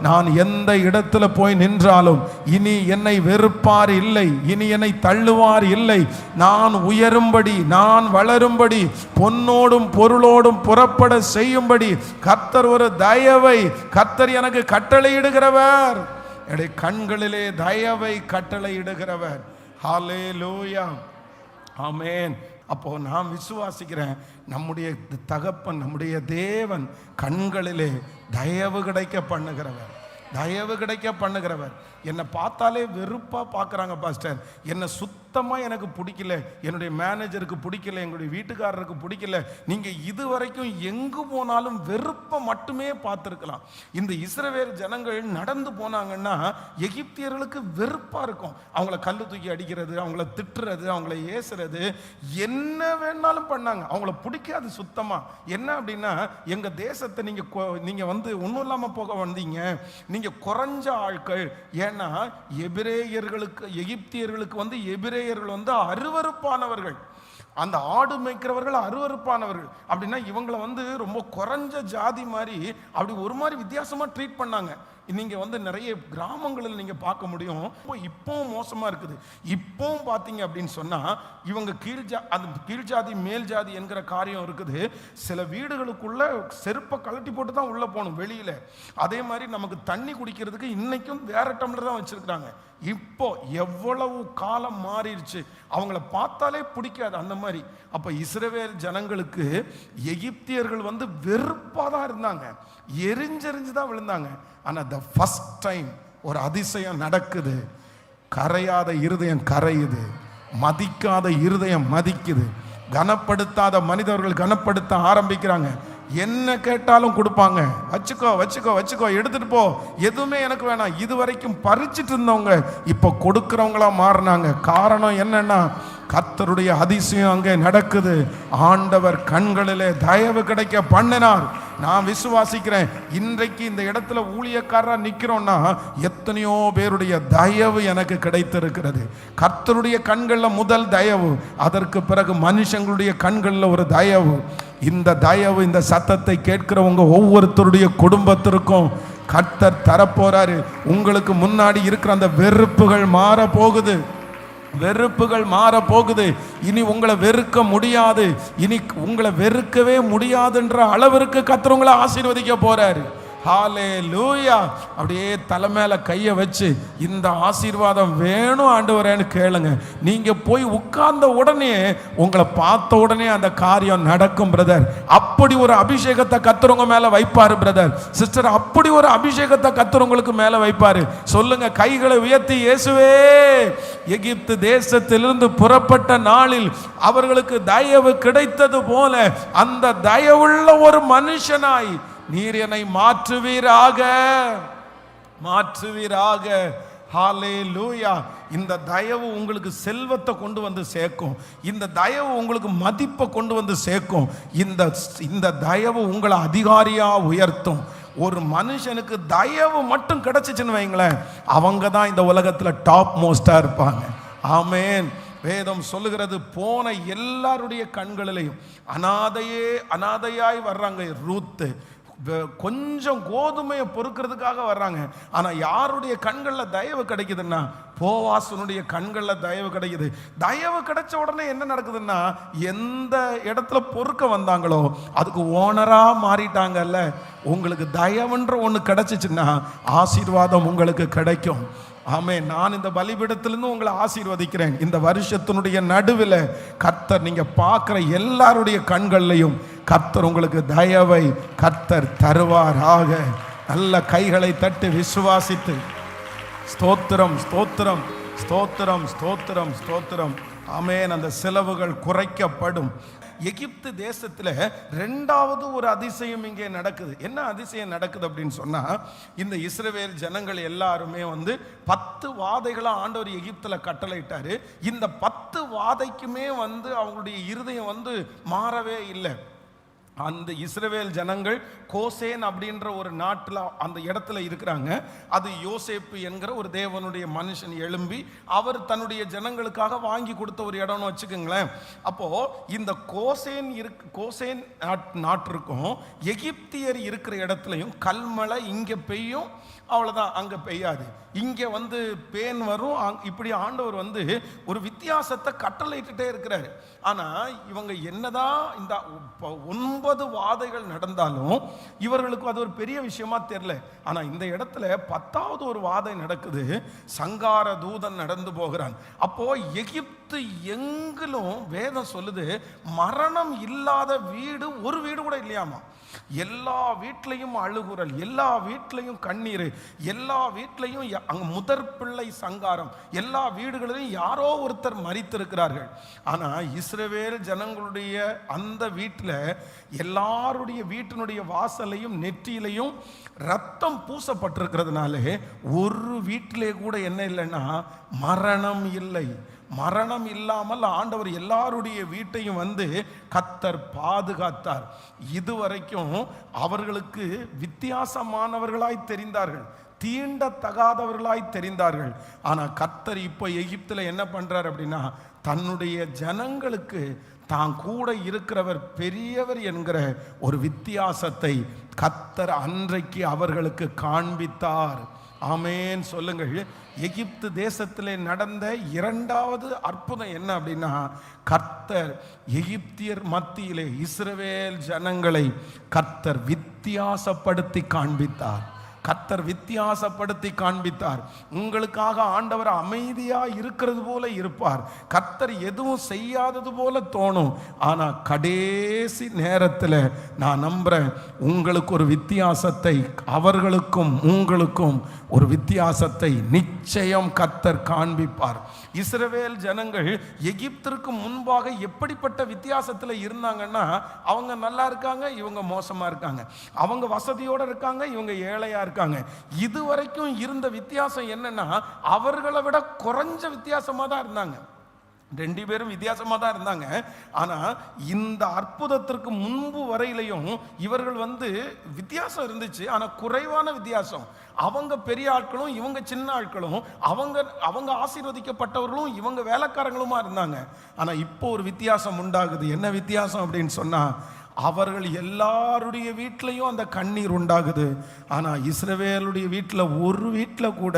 நான் எந்த இடத்துல போய் நின்றாலும் இனி என்னை வெறுப்பார் இல்லை, இனி என்னை தள்ளுவார் இல்லை. நான் உயரும்படி, நான் வளரும்படி, பொன்னோடும் பொருளோடும் புறப்பட செய்யும்படி கர்த்தர் ஒரு தயவை கர்த்தர் எனக்கு கட்டளையிடுகிறவர். என்னுடைய கண்களிலே தயவை கட்டளையிடுகிறவர். ஹல்லேலூயா, ஆமென். அப்போ நான் விசுவாசிக்கிறேன், நம்முடைய தகப்பன், நம்முடைய தேவன் கண்களிலே தயவு கிடைக்க பண்ணுகிறவர், தயவு கிடைக்க பண்ணுகிறவர். என்னை பார்த்தாலே வெறுப்பா பார்க்குறாங்க பாஸ்டர், என்னை சுத்தமாக எனக்கு பிடிக்கல, என்னுடைய மேனேஜருக்கு பிடிக்கல, எங்களுடைய வீட்டுக்காரருக்கு பிடிக்கல. நீங்கள் இதுவரைக்கும் எங்கு போனாலும் வெறுப்பை மட்டுமே பார்த்துருக்கலாம். இந்த இஸ்ரவேல் ஜனங்கள் நடந்து போனாங்கன்னா எகிப்தியர்களுக்கு வெறுப்பாக இருக்கும். அவங்கள கல்லு தூக்கி அடிக்கிறது, அவங்கள திட்டுறது, அவங்கள ஏசுறது, என்ன வேணாலும் பண்ணாங்க. அவங்கள பிடிக்காது சுத்தமாக. என்ன அப்படின்னா, எங்கள் தேசத்தை நீங்கள் வந்து ஒன்றும் இல்லாமல் போக வந்தீங்க, நீங்கள் குறைஞ்ச ஆட்கள். ஏன்னா எபிரேயர்களுக்கு, எகிப்தியர்களுக்கு வந்து எபிரேயர்கள் வந்து அருவருப்பானவர்கள், அந்த ஆடு மேய்க்கிறவர்கள் அருவருப்பானவர்கள். அப்படின்னா இவங்களை வந்து ரொம்ப குறைஞ்ச ஜாதி மாதிரி அப்படி ஒரு மாதிரி வித்தியாசமா ட்ரீட் பண்ணாங்க. நீங்க வந்து நிறைய கிராமங்களில் நீங்க பார்க்க முடியும். இப்பவும் மோசமா இருக்குது. இப்பவும் பார்த்தீங்க அப்படின்னு சொன்னா இவங்க கீழ் ஜாதி மேல் ஜாதி என்கிற காரியம் இருக்குது. சில வீடுகளுக்குள்ள செருப்பை கழட்டி போட்டு தான் உள்ள போகணும் வெளியில. அதே மாதிரி நமக்கு தண்ணி குடிக்கிறதுக்கு இன்னைக்கும் வேற டம்ளர் தான் வச்சிருக்காங்க. இப்போ எவ்வளவு காலம் மாறிடுச்சு, அவங்கள பார்த்தாலே பிடிக்காது அந்த மாதிரி. அப்ப இஸ்ரவேல் ஜனங்களுக்கு எகிப்தியர்கள் வந்து வெறுப்பாக தான் இருந்தாங்க, எரிஞ்செறிஞ்சு தான் விழுந்தாங்க. ஆனா the first time ஒரு அதிசயம் நடக்குது. கரையாத இருதயம் கரையுது, மதிக்காத இருதயம் மதிக்குது, கனப்படுத்தாத மனிதர்கள் கனப்படுத்த ஆரம்பிக்கிறாங்க. என்ன கேட்டாலும் கொடுப்பாங்க. வச்சுக்கோ வச்சுக்கோ வச்சுக்கோ, எடுத்துட்டு போ, எதுவுமே எனக்கு வேணாம். இது வரைக்கும் பறிச்சுட்டு இருந்தவங்க இப்ப கொடுக்கிறவங்களா மாறினாங்க. காரணம் என்னன்னா, கர்த்தருடைய அதிசயம் அங்கே நடக்குது. ஆண்டவர் கண்களிலே தயவு கிடைக்க பண்ணினார். நான் விசுவாசிக்கிறேன், இன்றைக்கு இந்த இடத்துல ஊழியக்காரரா நிக்கிறோம்னா எத்தனையோ பேருடைய தயவு எனக்கு கிடைத்திருக்கிறது. கர்த்தருடைய கண்கள்ல முதல் தயவு, அதற்கு பிறகு மனுஷங்களுடைய கண்கள்ல ஒரு தயவு. இந்த தயவு, இந்த சத்தத்தை கேட்கிறவங்க ஒவ்வொருத்தருடைய குடும்பத்திற்கும் கர்த்தர் தரப்போறாரு. உங்களுக்கு முன்னாடி இருக்கிற அந்த வெறுப்புகள் மாற போகுது, வெறுப்புகள் மாற போகுது. இனி உங்களை வெறுக்க முடியாது, இனி உங்களை வெறுக்கவே முடியாதுன்ற அளவிற்கு கர்த்தர் உங்களை ஆசீர்வதிக்க போறாரு. ஹல்லேலூயா. அப்படியே தலை மேல கையை வச்சு இந்த ஆசீர்வாதம் வேணும் ஆண்டவரேன்னு கேளுங்க. நீங்க போய் உட்கார்ந்த உடனே உங்களை பார்த்த உடனே அந்த காரியம் நடக்கும் பிரதர். அப்படி ஒரு அபிஷேகத்தை கர்த்தர் மேல வைப்பாரு பிரதர் சிஸ்டர். அப்படி ஒரு அபிஷேகத்தை கர்த்தர் உங்களுக்கு மேல வைப்பாரு. சொல்லுங்க, கைகளை உயர்த்தி, இயேசுவே, எகிப்து தேசத்திலிருந்து புறப்பட்ட நாளில் அவர்களுக்கு தயவு கிடைத்தது போல அந்த தயவுள்ள ஒரு மனுஷனாய் நீர் என்னை மாற்றுவீராக, மாற்றுவீராக. ஹல்லேலூயா. இந்த தயவு உங்களுக்கு செல்வத்தை கொண்டு வந்து சேர்க்கும். இந்த தயவு உங்களுக்கு மதிப்பை கொண்டு வந்து சேர்க்கும். இந்த தயவு உங்களை அதிகாரியா உயர்த்தும். ஒரு மனுஷனுக்கு தயவு மட்டும் கிடைச்சிச்சுன்னு வைங்களேன், அவங்க தான் இந்த உலகத்தில் டாப் மோஸ்டா இருப்பாங்க. ஆமேன். வேதம் சொல்லுகிறது, போன எல்லாருடைய கண்களிலையும் அனாதையாய் வர்றாங்க. ரூத்து கொஞ்சம் கோதுமையை பொறுக்கிறதுக்காக வர்றாங்க. ஆனா யாருடைய கண்களில் தயவு கிடைக்குதுன்னா, போவாசனுடைய கண்களில் தயவு கிடைக்குது. தயவு கிடைச்ச உடனே என்ன நடக்குதுன்னா, எந்த இடத்துல பொறுக்க வந்தாங்களோ அதுக்கு ஓனரா மாறிட்டாங்கல்ல. உங்களுக்கு தயவுன்ற ஒன்று கிடைச்சிச்சுன்னா ஆசீர்வாதம் உங்களுக்கு கிடைக்கும். ஆமே. நான் இந்த பலிபீடத்திலிருந்து உங்களை ஆசீர்வதிக்கிறேன். இந்த வருஷத்தினுடைய நடுவில் கர்த்தர் நீங்க பார்க்கிற எல்லாருடைய கண்கள்லையும் கர்த்தர் உங்களுக்கு தயவை கர்த்தர் தருவாராக. நல்ல கைகளை தட்டி விசுவாசித்து ஸ்தோத்திரம், ஸ்தோத்திரம், ஸ்தோத்திரம், ஸ்தோத்திரம், ஸ்தோத்திரம். ஆமேன். அந்த செலவுகள் குறைக்கப்படும். எகிப்து தேசத்தில் ரெண்டாவது ஒரு அதிசயம் இங்கே நடக்குது. என்ன அதிசயம் நடக்குது அப்படின்னு சொன்னா, இந்த இஸ்ரவேல் ஜனங்கள் எல்லாருமே 10 வாதைகளை ஆண்டவர் எகிப்தில் கட்டளையிட்டாரு. இந்த 10 வாதைக்குமே அவங்களுடைய இருதயம் மாறவே இல்லை. அந்த இஸ்ரவேல் ஜனங்கள் கோசேன் அப்படின்ற ஒரு நாட்டில் அந்த இடத்துல இருக்கிறாங்க. அது யோசேப்பு என்கிற ஒரு தேவனுடைய மனுஷன் எழும்பி அவர் தன்னுடைய ஜனங்களுக்காக வாங்கி கொடுத்த ஒரு இடம்னு வச்சுக்கோங்களேன். அப்போ இந்த கோசேன் நாட்டிற்கும் எகிப்தியர் இருக்கிற இடத்துலையும் கல்மழை இங்கே பெய்யும், அவ்வளோதான், அங்கே பெய்யாது. இங்கே பேன் வரும். இப்படி ஆண்டவர் ஒரு வித்தியாசத்தை கட்டளையிட்டுட்டே இருக்கிறாரு. ஆனால் இவங்க என்னதான் இந்த 9 வாதைகள் நடந்தாலும் இவர்களுக்கு அது ஒரு பெரிய விஷயமா தெரியல. ஆனால் இந்த இடத்துல 10வது ஒரு வாதை நடக்குது. சங்கார தூதன் நடந்து போகிறான். அப்போ எகிப்து எங்கிலும் வேதம் சொல்லுது, மரணம் இல்லாத வீடு ஒரு வீடு கூட இல்லையாமா. எல்லா வீட்லையும் அழுகுறல், எல்லா வீட்லையும் கண்ணீர், எல்லா வீட்லையும் அங்க முதற் பிள்ளை சங்காரம், எல்லா வீடுகளிலும் யாரோ ஒருத்தர் மரித்திருக்கிறார்கள். ஆனா இஸ்ரவேல் ஜனங்களுடைய அந்த வீட்டில் எல்லாருடைய வீட்டினுடைய வாசலையும் நெற்றியிலையும் ரத்தம் பூசப்பட்டிருக்கிறதுனாலே ஒரு வீட்டிலே கூட என்ன இல்லைன்னா மரணம் இல்லை. மரணம் இல்லாமல் ஆண்டவர் எல்லாருடைய வீட்டையும் கர்த்தர் பாதுகாத்தார். இதுவரைக்கும் அவர்களுக்கு வித்தியாசமானவர்களாய் தெரிந்தார்கள், தீண்டத்தகாதவர்களாய் தெரிந்தார்கள். ஆனா கர்த்தர் இப்போ எகிப்தில் என்ன பண்றார் அப்படின்னா, தன்னுடைய ஜனங்களுக்கு தான் கூட இருக்கிறவர் பெரியவர் என்கிற ஒரு வித்தியாசத்தை கர்த்தர் அன்றைக்கு அவர்களுக்கு காண்பித்தார். ஆமேன் சொல்லுங்கள். எகிப்து தேசத்திலே நடந்த இரண்டாவது அற்புதம் என்ன அப்படின்னா, கர்த்தர் எகிப்தியர் மத்தியிலே இஸ்ரவேல் ஜனங்களை கர்த்தர் வித்தியாசப்படுத்தி காண்பித்தார். கர்த்தர் வித்தியாசப்படுத்தி காண்பித்தார். உங்களுக்காக ஆண்டவர் அமைதியா இருக்கிறது போல இருப்பார். கர்த்தர் எதுவும் செய்யாதது போல தோணும். ஆனா கடைசி நேரத்தில் நான் நம்புறேன், உங்களுக்கு ஒரு வித்தியாசத்தை, அவர்களுக்கும் உங்களுக்கும் ஒரு வித்தியாசத்தை நிச்சயம் கர்த்தர் காண்பிப்பார். இஸ்ரவேல் ஜனங்கள் எகிப்திற்கு முன்பாக எப்படிப்பட்ட வித்தியாசத்தில் இருந்தாங்கன்னா, அவங்க நல்லா இருக்காங்க, இவங்க மோசமா இருக்காங்க. அவங்க வசதியோட இருக்காங்க, இவங்க ஏழையா இருக்காங்க. இதுவரைக்கும் இருந்த வித்தியாசம் என்னன்னா, அவர்களை விட குறைஞ்ச வித்தியாசமா தான் இருந்தாங்க. 2 பேரும் வித்தியாசமா தான் இருந்தாங்க. ஆனா இந்த அற்புதத்திற்கு முன்பு வரையிலையும் இவர்கள் வித்தியாசம் இருந்துச்சு. ஆனா குறைவான வித்தியாசம். அவங்க பெரிய ஆட்களும் இவங்க சின்ன ஆட்களும், அவங்க ஆசீர்வதிக்கப்பட்டவர்களும் இவங்க வேலைக்காரங்களுமா இருந்தாங்க. ஆனா இப்போ ஒரு வித்தியாசம் உண்டாகுது. என்ன வித்தியாசம் அப்படின்னு சொன்னா, அவர்கள் எல்லாருடைய வீட்டிலையும் அந்த கண்ணீர் உண்டாகுது. ஆனால் இஸ்ரவேலுடைய வீட்டில் ஒரு வீட்டில் கூட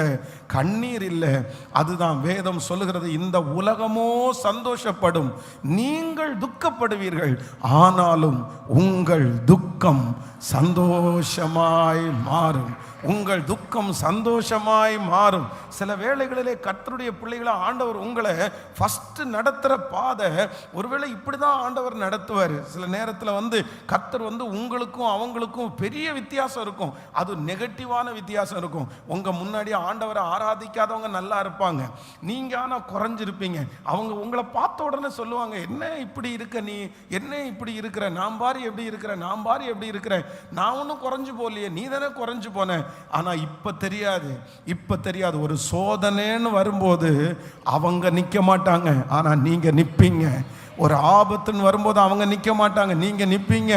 கண்ணீர் இல்லை. அதுதான் வேதம் சொல்லுகிறது, இந்த உலகமோ சந்தோஷப்படும், நீங்கள் துக்கப்படுவீர்கள், ஆனாலும் உங்கள் துக்கம் சந்தோஷமாய் மாறும். உங்கள் துக்கம் சந்தோஷமாய் மாறும். சில வேளைகளிலே கர்த்தருடைய பிள்ளைகளை ஆண்டவர் உங்களை ஃபஸ்ட்டு நடத்துகிற பாதை ஒருவேளை இப்படி தான் ஆண்டவர் நடத்துவார். சில நேரத்தில் கர்த்தர் உங்களுக்கும் அவங்களுக்கும் பெரிய வித்தியாசம் இருக்கும். அது நெகட்டிவான வித்தியாசம் இருக்கும். உங்கள் முன்னாடி ஆண்டவரை ஆராதிக்காதவங்க நல்லா இருப்பாங்க, நீங்கள் ஆனால் குறைஞ்சிருப்பீங்க. அவங்க உங்களை பார்த்த உடனே சொல்லுவாங்க, என்ன இப்படி இருக்க, நீ என்ன இப்படி இருக்கிற, நான் பாரு எப்படி இருக்கிற, நான் பாரு எப்படி இருக்கிறேன், நான் ஒன்றும் குறைஞ்சு போகலையே, நீ தானே குறைஞ்சு போன. ஆனால் இப்போ தெரியாது. ஒரு சோதனைன்னு வரும்போது அவங்க நிற்க மாட்டாங்க, ஆனால் நீங்கள் நிற்பீங்க. ஒரு ஆபத்துன்னு வரும்போது அவங்க நிற்க மாட்டாங்க, நீங்கள் நிற்பீங்க.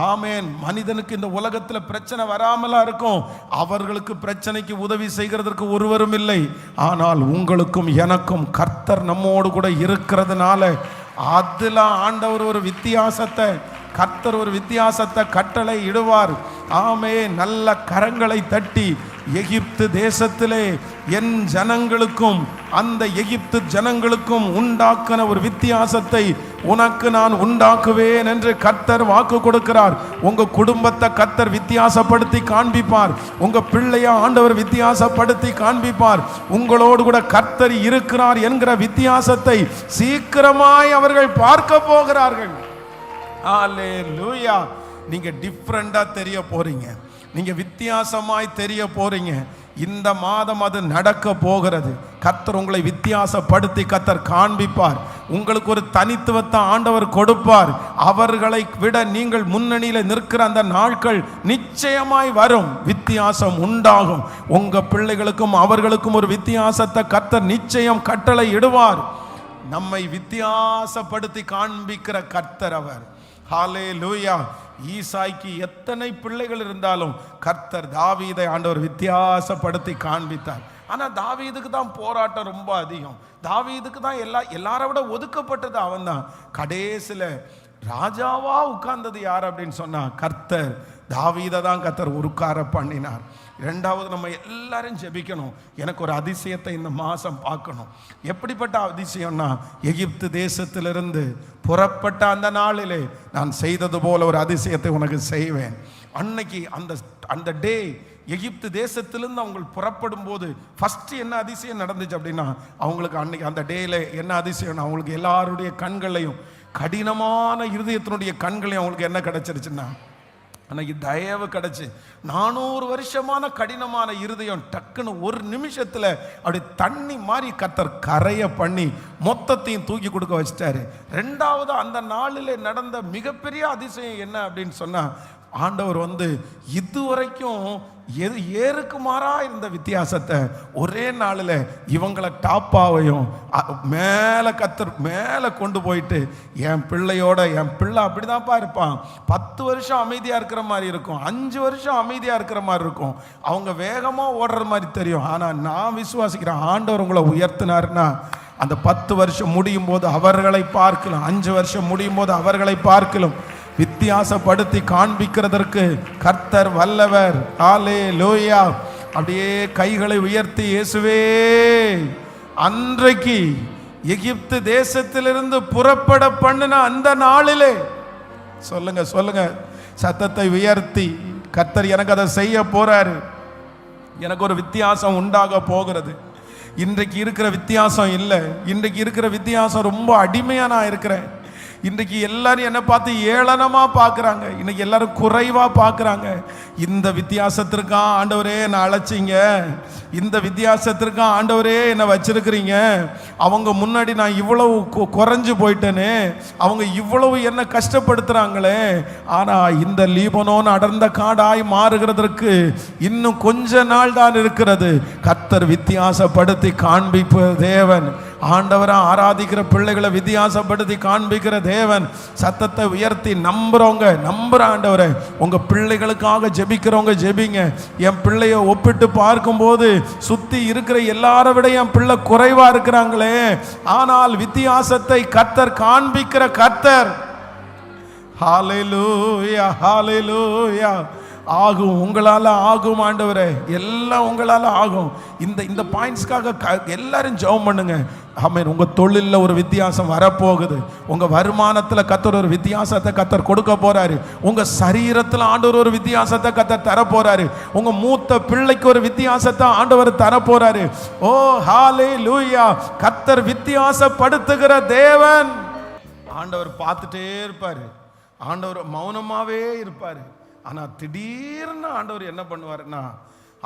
ஆமேன். மனிதனுக்கு இந்த உலகத்தில் பிரச்சனை வராமலா இருக்கும். அவர்களுக்கு பிரச்சனைக்கு உதவி செய்கிறதற்கு ஒருவரும் இல்லை. ஆனால் உங்களுக்கும் எனக்கும் கர்த்தர் நம்மோடு கூட இருக்கிறதுனால அதில் ஆண்டவர் ஒரு வித்தியாசத்தை, கர்த்தர் ஒரு வித்தியாசத்தை கட்டளை இடுவார். ஆமே. நல்ல கரங்களை தட்டி, எகிப்து தேசத்திலே என் ஜனங்களுக்கும் அந்த எகிப்து ஜனங்களுக்கும் உண்டாக்கின ஒரு வித்தியாசத்தை உனக்கு நான் உண்டாக்குவேன் என்று கர்த்தர் வாக்கு கொடுக்கிறார். உங்க குடும்பத்தை கர்த்தர் வித்தியாசப்படுத்தி காண்பிப்பார். உங்க பிள்ளைய ஆண்டவர் வித்தியாசப்படுத்தி காண்பிப்பார். உங்களோடு கூட கர்த்தர் இருக்கிறார் என்கிற வித்தியாசத்தை சீக்கிரமாய் அவர்கள் பார்க்க போகிறார்கள். ஹல்லேலூயா. நீங்க டிஃப்ரெண்டா தெரிய போறீங்க, நீங்க வித்தியாசமாய் தெரிய போறீங்க. இந்த மாதம் அது நடக்க போகிறது. கர்த்தர் உங்களை வித்தியாசப்படுத்தி கர்த்தர் காண்பிப்பார். உங்களுக்கு ஒரு தனித்துவத்தை ஆண்டவர் கொடுப்பார். அவர்களை விட நீங்கள் முன்னணியில் நிற்கிற அந்த நாட்கள் நிச்சயமாய் வரும். வித்தியாசம் உண்டாகும். உங்க பிள்ளைகளுக்கும் அவர்களுக்கும் ஒரு வித்தியாசத்தை கர்த்தர் நிச்சயம் கட்டளை இடுவார். நம்மை வித்தியாசப்படுத்தி காண்பிக்கிற கர்த்தர் அவர். ஹல்லேலூயா. ஈசாய்க்கு எத்தனை பிள்ளைகள் இருந்தாலும் கர்த்தர் தாவீதை ஆண்டவர் வித்தியாசப்படுத்தி காண்பித்தார். ஆனால் தாவீதுக்கு தான் போராட்டம் ரொம்ப அதிகம். தாவீதுக்கு தான் எல்லாரை விட ஒதுக்கப்பட்டது அவன் தான். கடைசியில் ராஜாவா உட்கார்ந்தது யார் அப்படின்னு சொன்னா கர்த்தர். தாவீதை தான் கர்த்தர் உட்கார பண்ணினார். இரண்டாவது, நம்ம எல்லாரும் ஜெபிக்கணும். எனக்கு ஒரு அதிசயத்தை இந்த மாதம் பார்க்கணும். எப்படிப்பட்ட அதிசயம்னா, எகிப்து தேசத்திலிருந்து புறப்பட்ட அந்த நாளிலே நான் செய்தது போல ஒரு அதிசயத்தை உனக்கு செய்வேன். அன்னைக்கு அந்த டே எகிப்து தேசத்திலிருந்து அவங்க புறப்படும் போது ஃபஸ்ட்டு என்ன அதிசயம் நடந்துச்சு அப்படின்னா, அவங்களுக்கு அன்னைக்கு அந்த டேல என்ன அதிசயம்னா, அவங்களுக்கு எல்லாருடைய கண்களையும், கடினமான இருதயத்தினுடைய கண்களையும் அவங்களுக்கு என்ன கிடைச்சிருச்சுன்னா, அன்னைக்கு தயவு கிடைச்சு 400 வருஷமான கடினமான இருதயம் டக்குன்னு ஒரு நிமிஷத்தில் அப்படி தண்ணி மாதிரி கர்த்தர் கரைய பண்ணி மொத்தத்தையும் தூக்கி கொடுக்க வச்சிட்டாரு. ரெண்டாவது, அந்த நாளில் நடந்த மிகப்பெரிய அதிசயம் என்ன அப்படின்னு சொன்னா, ஆண்டவர் இதுவரைக்கும் ஏருக்கு மாறா இருந்த வித்தியாசத்தை ஒரே நாளில் இவங்களை டாப்பாவையும் மேலே கர்த்தர் மேலே கொண்டு போயிட்டு, என் பிள்ளையோட என் பிள்ளை அப்படிதான்ப்பா இருப்பான். 10 வருஷம் அமைதியாக இருக்கிற மாதிரி இருக்கும், 5 வருஷம் அமைதியாக இருக்கிற மாதிரி இருக்கும், அவங்க வேகமாக ஓடுற மாதிரி தெரியும். ஆனால் நான் விசுவாசிக்கிறேன், ஆண்டவர் உங்களை உயர்த்தினார்னா அந்த 10 வருஷம் முடியும் போது அவர்களை பார்க்கலாம், 5 வருஷம் முடியும் போது அவர்களை பார்க்கலாம். வித்தியாசப்படுத்தி காண்பிக்கிறதற்கு கர்த்தர் வல்லவர். ஹல்லேலூயா. அப்படியே கைகளை உயர்த்தி, இயேசுவே, அன்றைக்கு எகிப்து தேசத்திலிருந்து புறப்பட பண்ணின அந்த நாளிலே, சொல்லுங்க சத்தத்தை உயர்த்தி, கர்த்தர் எனக்கு அதை செய்ய போறாரு. எனக்கு ஒரு வித்தியாசம் உண்டாக போகிறது. இன்றைக்கு இருக்கிற வித்தியாசம் இல்லை. இன்றைக்கு இருக்கிற வித்தியாசம் ரொம்ப அடிமையா நான் இருக்கிறேன். இன்றைக்கு எல்லாரும் என்னை பார்த்து ஏளனமாக பார்க்குறாங்க. இன்னைக்கு எல்லாரும் குறைவாக பார்க்குறாங்க. இந்த வித்தியாசத்திற்கா ஆண்டவரே நான் அழைச்சிங்க, இந்த வித்தியாசத்திற்கா ஆண்டவரே என்னை வச்சிருக்கிறீங்க. அவங்க முன்னாடி நான் இவ்வளவு குறைஞ்சு போயிட்டேனே, அவங்க இவ்வளவு என்ன கஷ்டப்படுத்துகிறாங்களே. ஆனால் இந்த லீபனோன் அடர்ந்த காடாய் மாறுகிறதற்கு இன்னும் கொஞ்ச நாள் தான் இருக்கிறது. கர்த்தர் வித்தியாசப்படுத்தி காண்பிப்ப தேவன். ஆண்டவரை ஆராதிக்கிற பிள்ளைகளை வித்தியாசப்படுத்தி காண்பிக்கிற தேவன். சத்தத்தை உயர்த்தி நம்புற ஆண்டவரை, உங்க பிள்ளைகளுக்காக ஜெபிக்கிறவங்க ஜெபிங்க. என் பிள்ளைய ஒப்பிட்டு பார்க்கும்போது சுத்தி இருக்கிற எல்லாரை விட என் பிள்ளை குறைவா இருக்கிறாங்களே, ஆனால் வித்தியாசத்தை கர்த்தர் காண்பிக்கிற கர்த்தர். ஹalleluya ஹalleluya. ஆகும், உங்களால் ஆகும் ஆண்டவரே, எல்லாம் உங்களால் ஆகும். இந்த பாயிண்ட்ஸ்க்காக எல்லாரும் ஜெபம் பண்ணுங்க. ஆமென். உங்க தொழிலில் ஒரு வித்தியாசம் வரப்போகுது. உங்க வருமானத்தில் கர்த்தர் ஒரு வித்தியாசத்தை கர்த்தர் கொடுக்க போறாரு. உங்க சரீரத்தில் ஆண்டவர் ஒரு வித்தியாசத்தை கர்த்தர் தர போறாரு. உங்க மூத்த பிள்ளைக்கு ஒரு வித்தியாசத்தை ஆண்டவர் தர போறாரு. ஓ ஹalleluya. கர்த்தர் வித்தியாசப்படுத்துகிற தேவன். ஆண்டவர் பார்த்துட்டே இருப்பாரு. ஆண்டவர் மௌனமாவே இருப்பாரு. ஆனால் திடீர்னு ஆண்டவர் என்ன பண்ணுவார்னா,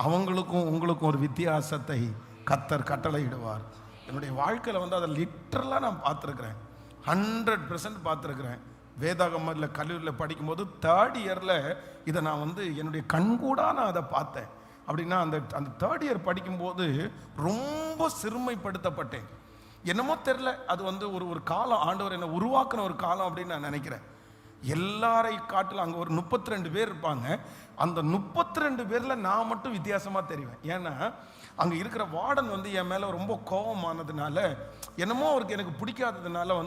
அவங்களுக்கும் உங்களுக்கும் ஒரு வித்தியாசத்தை கர்த்தர் கட்டளையிடுவார். என்னுடைய வாழ்க்கையில் அதை லிட்டரலாக நான் பார்த்துருக்குறேன். 100% பார்த்துருக்குறேன். வேதாகமத்தில் கல்லூரியில் படிக்கும்போது 3rd இயரில் இதை நான் என்னுடைய கண்கூடாக நான் அதை பார்த்தேன். அப்படின்னா அந்த 3rd இயர் படிக்கும்போது ரொம்ப சிறுமைப்படுத்தப்பட்டேன். என்னமோ தெரில, அது ஒரு காலம், ஆண்டவர் என்னை உருவாக்கின ஒரு காலம் அப்படின்னு நான் நினைக்கிறேன். எல்லாரை காட்டிலும் அங்கே ஒரு 32 பேர் இருப்பாங்க. அந்த 32 பேரில் நான் மட்டும் வித்தியாசமாக தெரிவேன். ஏன்னா அங்கே இருக்கிற வார்டன் என் மேலே ரொம்ப கோபமானதுனால, என்னமோ அவருக்கு எனக்கு பிடிக்காததுனால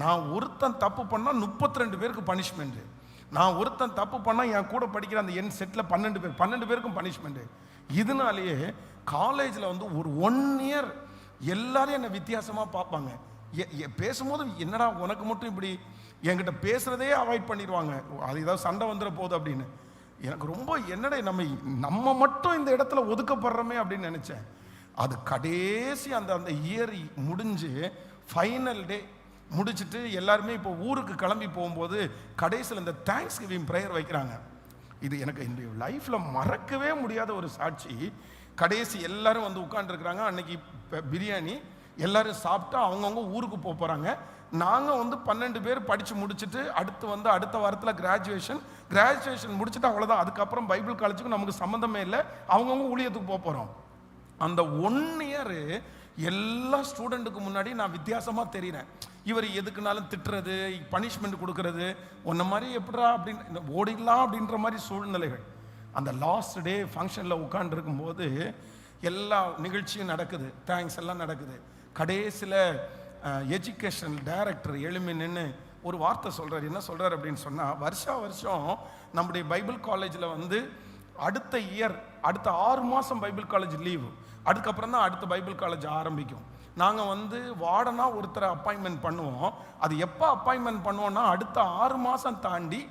நான் ஒருத்தன் தப்பு பண்ணால் 32 பேருக்கு பனிஷ்மெண்ட்டு. நான் ஒருத்தன் தப்பு பண்ணால் என் கூட படிக்கிற அந்த என் செட்டில் 12 பேருக்கும் பனிஷ்மெண்ட்டு. இதனாலேயே காலேஜில் ஒரு 1 இயர் எல்லாரும் என்னை வித்தியாசமாக பார்ப்பாங்க. பேசும்போது என்னடா உனக்கு மட்டும் இப்படி, என்கிட்ட பேசுறதே அவாய்ட் பண்ணிடுவாங்க, அது ஏதாவது சண்டை வந்துட போகுது அப்படின்னு. எனக்கு ரொம்ப என்னடா நம்ம மட்டும் இந்த இடத்துல ஒதுக்கப்படுறோமே அப்படின்னு நினைச்சேன். அது கடைசி அந்த இயர் முடிஞ்சு ஃபைனல் டே முடிச்சுட்டு எல்லாருமே இப்போ ஊருக்கு கிளம்பி போகும்போது கடைசியில் இந்த தேங்க்ஸ் கிவிங் ப்ரேயர் வைக்கிறாங்க. இது எனக்கு என்னுடைய லைஃப்பில் மறக்கவே முடியாத ஒரு சாட்சி. கடைசி எல்லாரும் உட்காந்துருக்குறாங்க. அன்னைக்கு பிரியாணி எல்லாரும் சாப்பிட்டா அவங்கவுங்க ஊருக்கு போகிறாங்க. நாங்கள் 12 பேர் படித்து முடிச்சுட்டு அடுத்த வாரத்தில் கிராஜுவேஷன் முடிச்சுட்டு அவ்வளோதான். அதுக்கப்புறம் பைபிள் காலேஜுக்கும் நமக்கு சம்மந்தமே இல்லை, அவங்கவுங்க ஊழியத்துக்கு போகிறோம். அந்த 1 இயர் எல்லா ஸ்டூடெண்ட்டுக்கு முன்னாடி நான் வித்தியாசமாக தெரிகிறேன். இவர் எதுக்குனாலும் திட்டுறது, பனிஷ்மெண்ட் கொடுக்கறது, ஒன்றை மாதிரி எப்படா அப்படின்னு ஓடிடலாம் அப்படின்ற மாதிரி சூழ்நிலைகள். அந்த லாஸ்ட் டே ஃபங்க்ஷனில் உட்காந்துருக்கும்போது எல்லா நிகழ்ச்சியும் நடக்குது, தேங்க்ஸ் எல்லாம் நடக்குது. கடைசியில் எஜுகேஷனல் டைரக்டர் எழுமி நின்று ஒரு வார்த்தை சொல்கிறார். என்ன சொல்கிறார் அப்படின்னு சொன்னால், வருஷம் நம்முடைய பைபிள் காலேஜில் அடுத்த இயர், அடுத்த 6 மாதம் பைபிள் காலேஜ் லீவு, அதுக்கப்புறம் தான் அடுத்த பைபிள் காலேஜ் ஆரம்பிக்கும். நாங்கள் வார்டனாக ஒருத்தரை அப்பாயின்மெண்ட் பண்ணுவோம். அது எப்போ அப்பாயின்மெண்ட் பண்ணுவோம்னா அடுத்த 6 மாதம் தாண்டி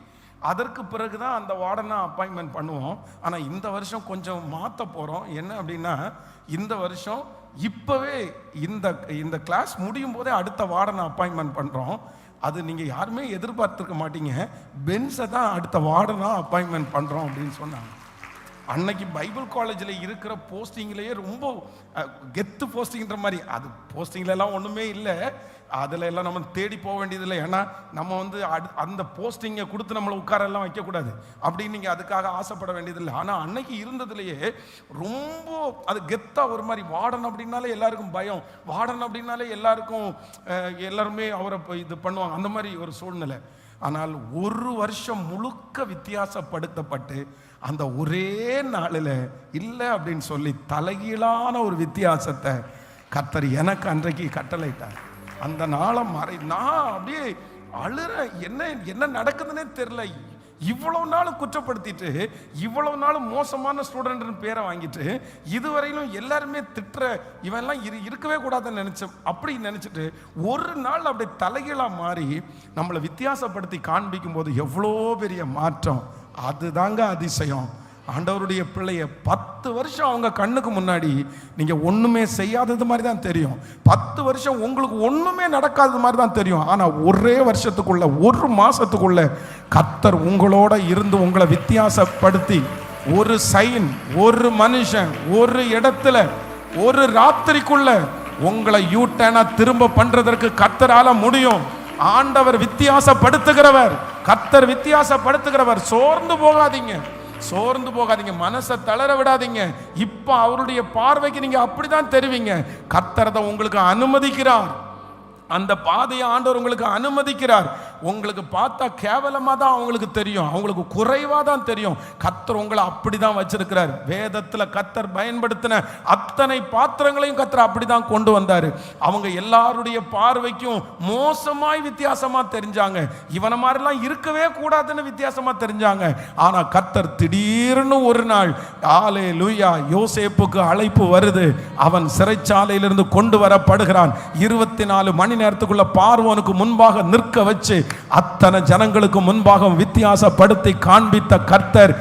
அதற்கு பிறகு தான் அந்த வார்டனை அப்பாயின்மெண்ட் பண்ணுவோம். ஆனால் இந்த வருஷம் கொஞ்சம் மாற்ற போகிறோம். என்ன அப்படின்னா, இந்த வருஷம் இப்போவே இந்த கிளாஸ் முடியும் போதே அடுத்த வார்டனை அப்பாயின்மெண்ட் பண்ணுறோம். அது நீங்கள் யாருமே எதிர்பார்த்துருக்க மாட்டீங்க. பென்ஸை தான் அடுத்த வார்டனாக அப்பாயின்மெண்ட் பண்ணுறோம் அப்படின்னு சொன்னாங்க. அன்னைக்கு பைபிள் காலேஜில் இருக்கிற போஸ்டிங்லேயே ரொம்ப கெத்து போஸ்டிங்கிற மாதிரி, அது போஸ்டிங்லலாம் ஒன்றுமே இல்லை, அதில் எல்லாம் நம்ம தேடி போக வேண்டியதில்லை. ஏன்னா நம்ம அந்த போஸ்டிங்கை கொடுத்து நம்மளை உட்காரெல்லாம் வைக்கக்கூடாது அப்படின்னு நீங்கள் அதுக்காக ஆசைப்பட வேண்டியதில்லை. ஆனால் அன்னைக்கு இருந்ததுலேயே ரொம்ப அது கெத்தாக ஒரு மாதிரி, வார்டன் அப்படின்னாலே எல்லாருக்கும் பயம், வார்டன் அப்படின்னாலே எல்லாருமே அவரை இது பண்ணுவாங்க, அந்த மாதிரி ஒரு சூழ்நிலை. ஆனால் 1 வருஷம் முழுக்க வித்தியாசப்படுத்தப்பட்டு அந்த ஒரே நாளில் இல்லை அப்படின்னு சொல்லி தலைகீழான ஒரு வித்தியாசத்தை கர்த்தர் எனக்கு அன்றைக்கு கட்டளையிட்டார். அந்த நாளை நான் அப்படியே அழுறேன். என்ன நடக்குதுன்னே தெரியல. இவ்வளவு நாள் குற்றப்படுத்திட்டு, இவ்வளவு நாள் மோசமான ஸ்டூடெண்ட்னு பேரை வாங்கிட்டு, இதுவரையிலும் எல்லாருமே திட்டுற இவெல்லாம் இருக்கவே கூடாதுன்னு நினைச்சேன். அப்படி நினைச்சிட்டு ஒரு நாள் அப்படி தலைகீழா மாறி நம்மளை வித்தியாசப்படுத்தி காண்பிக்கும் போது எவ்வளோ பெரிய மாற்றம். அதுதாங்க அதிசயம். ஆண்டவருடைய பிள்ளைய 10 வருஷம் அவங்க கண்ணுக்கு முன்னாடி நீங்க ஒண்ணுமே செய்யாதது மாதிரி தான் தெரியும். 10 வருஷம் உங்களுக்கு ஒண்ணுமே நடக்காதது மாதிரி தான் தெரியும். ஆனா ஒரே வருஷத்துக்குள்ள, 1 மாசத்துக்குள்ள கர்த்தர் உங்களோட இருந்து உங்களை வித்தியாசப்படுத்தி, ஒரு சைன், ஒரு மனுஷன், ஒரு இடத்துல, ஒரு ராத்திரிக்குள்ள உங்களை யூட்டேனா திரும்ப பண்றதற்கு கர்த்தரால முடியும். ஆண்டவர் வித்தியாசப்படுத்துகிறவர், கர்த்தர் வித்தியாசப்படுத்துகிறவர். சோர்ந்து போகாதீங்க, மனசை தளர விடாதீங்க. இப்ப அவருடைய பார்வைக்கு நீங்க அப்படிதான் தெரிவிங்க. கர்த்தர் அதை உங்களுக்கு அனுமதிக்கிறார், அந்த பாதையை ஆண்டவர் உங்களுக்கு அனுமதிக்கிறார். உங்களுக்கு பார்த்தா கேவலமாக தான் அவங்களுக்கு தெரியும், அவங்களுக்கு குறைவாக தான் தெரியும். கர்த்தர் உங்களை அப்படி தான் வச்சிருக்கிறார். வேதத்தில் கர்த்தர் பயன்படுத்தின அத்தனை பாத்திரங்களையும் கர்த்தர் அப்படி தான் கொண்டு வந்தார். அவங்க எல்லாருடைய பார்வைக்கும் மோசமாய் வித்தியாசமாக தெரிஞ்சாங்க, இவனை மாதிரிலாம் இருக்கவே கூடாதுன்னு வித்தியாசமாக தெரிஞ்சாங்க. ஆனால் கர்த்தர் திடீர்னு ஒரு நாள் ஹல்லேலூயா யோசேப்புக்கு அழைப்பு வருது. அவன் சிறைச்சாலையிலிருந்து கொண்டு வரப்படுகிறான். 24 மணி நேரத்துக்குள்ள பார்வோனுக்கு முன்பாக நிற்க வச்சு அத்தனை ஜனங்களுக்கு முன்பாக வித்தியாசப்படுத்தி காண்பித்த கர்த்தர்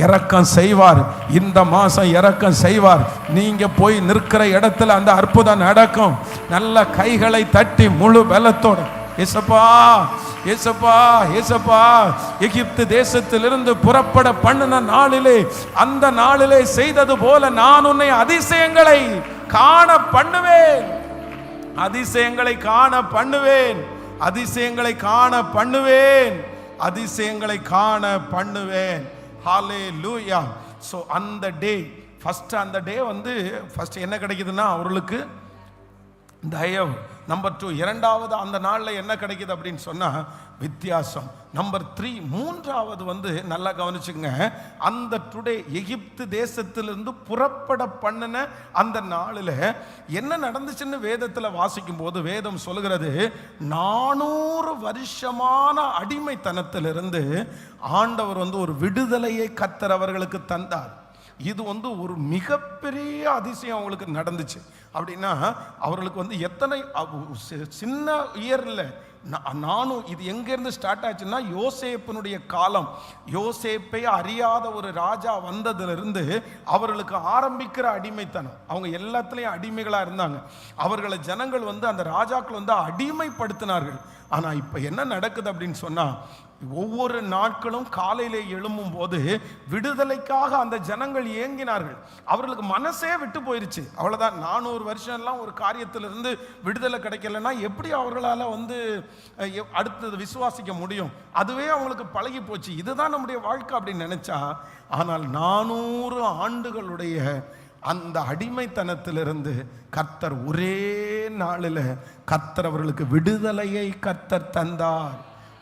இரக்கம் செய்வார். இந்த மாசம் இரக்கம் செய்வார். நீங்க போய் நிற்கிற இடத்துல அந்த அற்புதம் நடக்கும். நல்ல கைகளை தட்டி முழு பலத்தோட ஏசப்பா ஏசப்பா ஏசப்பா, எகிப்து தேசத்திலிருந்து புறப்பட பண்ணின நாளிலே, அந்த நாளிலே செய்தது போல நான் உன்னை அதிசயங்களை காண பண்ணுவேன், அதிசயங்களை காண பண்ணுவேன், அதிசயங்களை காண பண்ணுவேன், அதிசயங்களை காண பண்ணுவேன். ஹல்லேலூயா. ஸோ அந்த டே ஃபர்ஸ்ட், அந்த டே வந்து ஃபர்ஸ்ட் என்ன கிடைக்குதுன்னா அவர்களுக்கு தயவு. நம்பர் 2, இரண்டாவது அந்த நாளில் என்ன கிடைக்குது அப்படின்னு சொன்னால் வித்தியாசம். நம்பர் 3, மூன்றாவது வந்து நல்லா கவனிச்சுங்க. அந்த டுடே எகிப்து தேசத்திலிருந்து புறப்பட பண்ணின அந்த நாளில் என்ன நடந்துச்சுன்னு வேதத்தில் வாசிக்கும் போது வேதம் சொல்கிறது, 400 வருஷமான அடிமைத்தனத்திலிருந்து ஆண்டவர் வந்து ஒரு விடுதலையை கர்த்தர் அவர்களுக்கு தந்தார். இது வந்து ஒரு மிகப்பெரிய அதிசயம் அவங்களுக்கு நடந்துச்சு. அப்படின்னா அவர்களுக்கு வந்து எத்தனை சின்ன இயர்ல நானும் இது எங்கேருந்து ஸ்டார்ட் ஆச்சுன்னா யோசேப்பினுடைய காலம், யோசேப்பை அறியாத ஒரு ராஜா வந்ததிலிருந்து அவர்களுக்கு ஆரம்பிக்கிற அடிமைத்தனம். அவங்க எல்லாத்துலேயும் அடிமைகளாக இருந்தாங்க. அவர்களை ஜனங்கள் வந்து அந்த ராஜாக்கள் வந்து அடிமைப்படுத்தினார்கள். ஆனால் இப்போ என்ன நடக்குது அப்படின்னு சொன்னால், ஒவ்வொரு நாட்களும் காலையிலே எழும்பும் போது விடுதலைக்காக அந்த ஜனங்கள் ஏங்கினார்கள். அவர்களுக்கு மனசே விட்டு போயிருச்சு. அவ்வளோதான், 400 வருஷம்லாம் ஒரு காரியத்திலிருந்து விடுதலை கிடைக்கலன்னா எப்படி அவர்களால் வந்து அடுத்தது விசுவாசிக்க முடியும்? அதுவே அவங்களுக்கு பழகி போச்சு. இதுதான் நம்முடைய வாழ்க்கை அப்படின்னு நினைச்சா, ஆனால் 400 ஆண்டுகளுடைய அந்த அடிமைத்தனத்திலிருந்து கர்த்தர் ஒரே நாளில் கர்த்தர் அவர்களுக்கு விடுதலையை கர்த்தர் தந்தார்.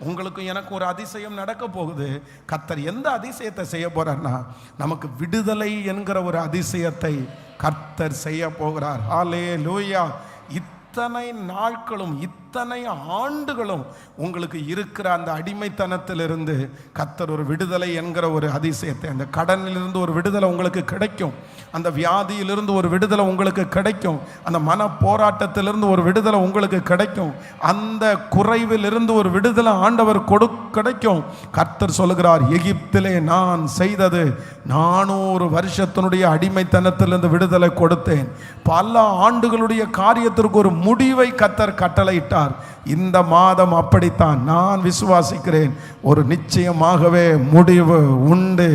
உங்களுக்கும் எனக்கு ஒரு அதிசயம் நடக்க போகுது. கர்த்தர் எந்த அதிசயத்தை செய்ய போறார்னா, நமக்கு விடுதலை என்கிற ஒரு அதிசயத்தை கர்த்தர் செய்ய போகிறார். ஹல்லேலூயா. இத்தனை நாட்களும் இத்தனை ஆண்டுகளும் உங்களுக்கு இருக்கிற அந்த அடிமைத்தனத்திலிருந்து கர்த்தர் ஒரு விடுதலை என்கிற ஒரு அதிசயத்தை, அந்த கடனிலிருந்து ஒரு விடுதலை உங்களுக்கு கிடைக்கும், அந்த வியாதியிலிருந்து ஒரு விடுதலை உங்களுக்கு கிடைக்கும், அந்த மன போராட்டத்திலிருந்து ஒரு விடுதலை உங்களுக்கு கிடைக்கும், அந்த குறைவிலிருந்து ஒரு விடுதலை ஆண்டவர் கிடைக்கும். கர்த்தர் சொல்லுகிறார், எகிப்திலே நான் செய்தது 400 வருஷத்தினுடைய அடிமைத்தனத்திலிருந்து விடுதலை கொடுத்தேன். பல ஆண்டுகளுடைய காரியத்திற்கு ஒரு முடிவை கர்த்தர் கட்டளையிட்டார். இந்த மாதம் அப்படித்தான் நான் விசுவாசிக்கிறேன். ஒரு நிச்சயமாகவே முடிவு உண்டு.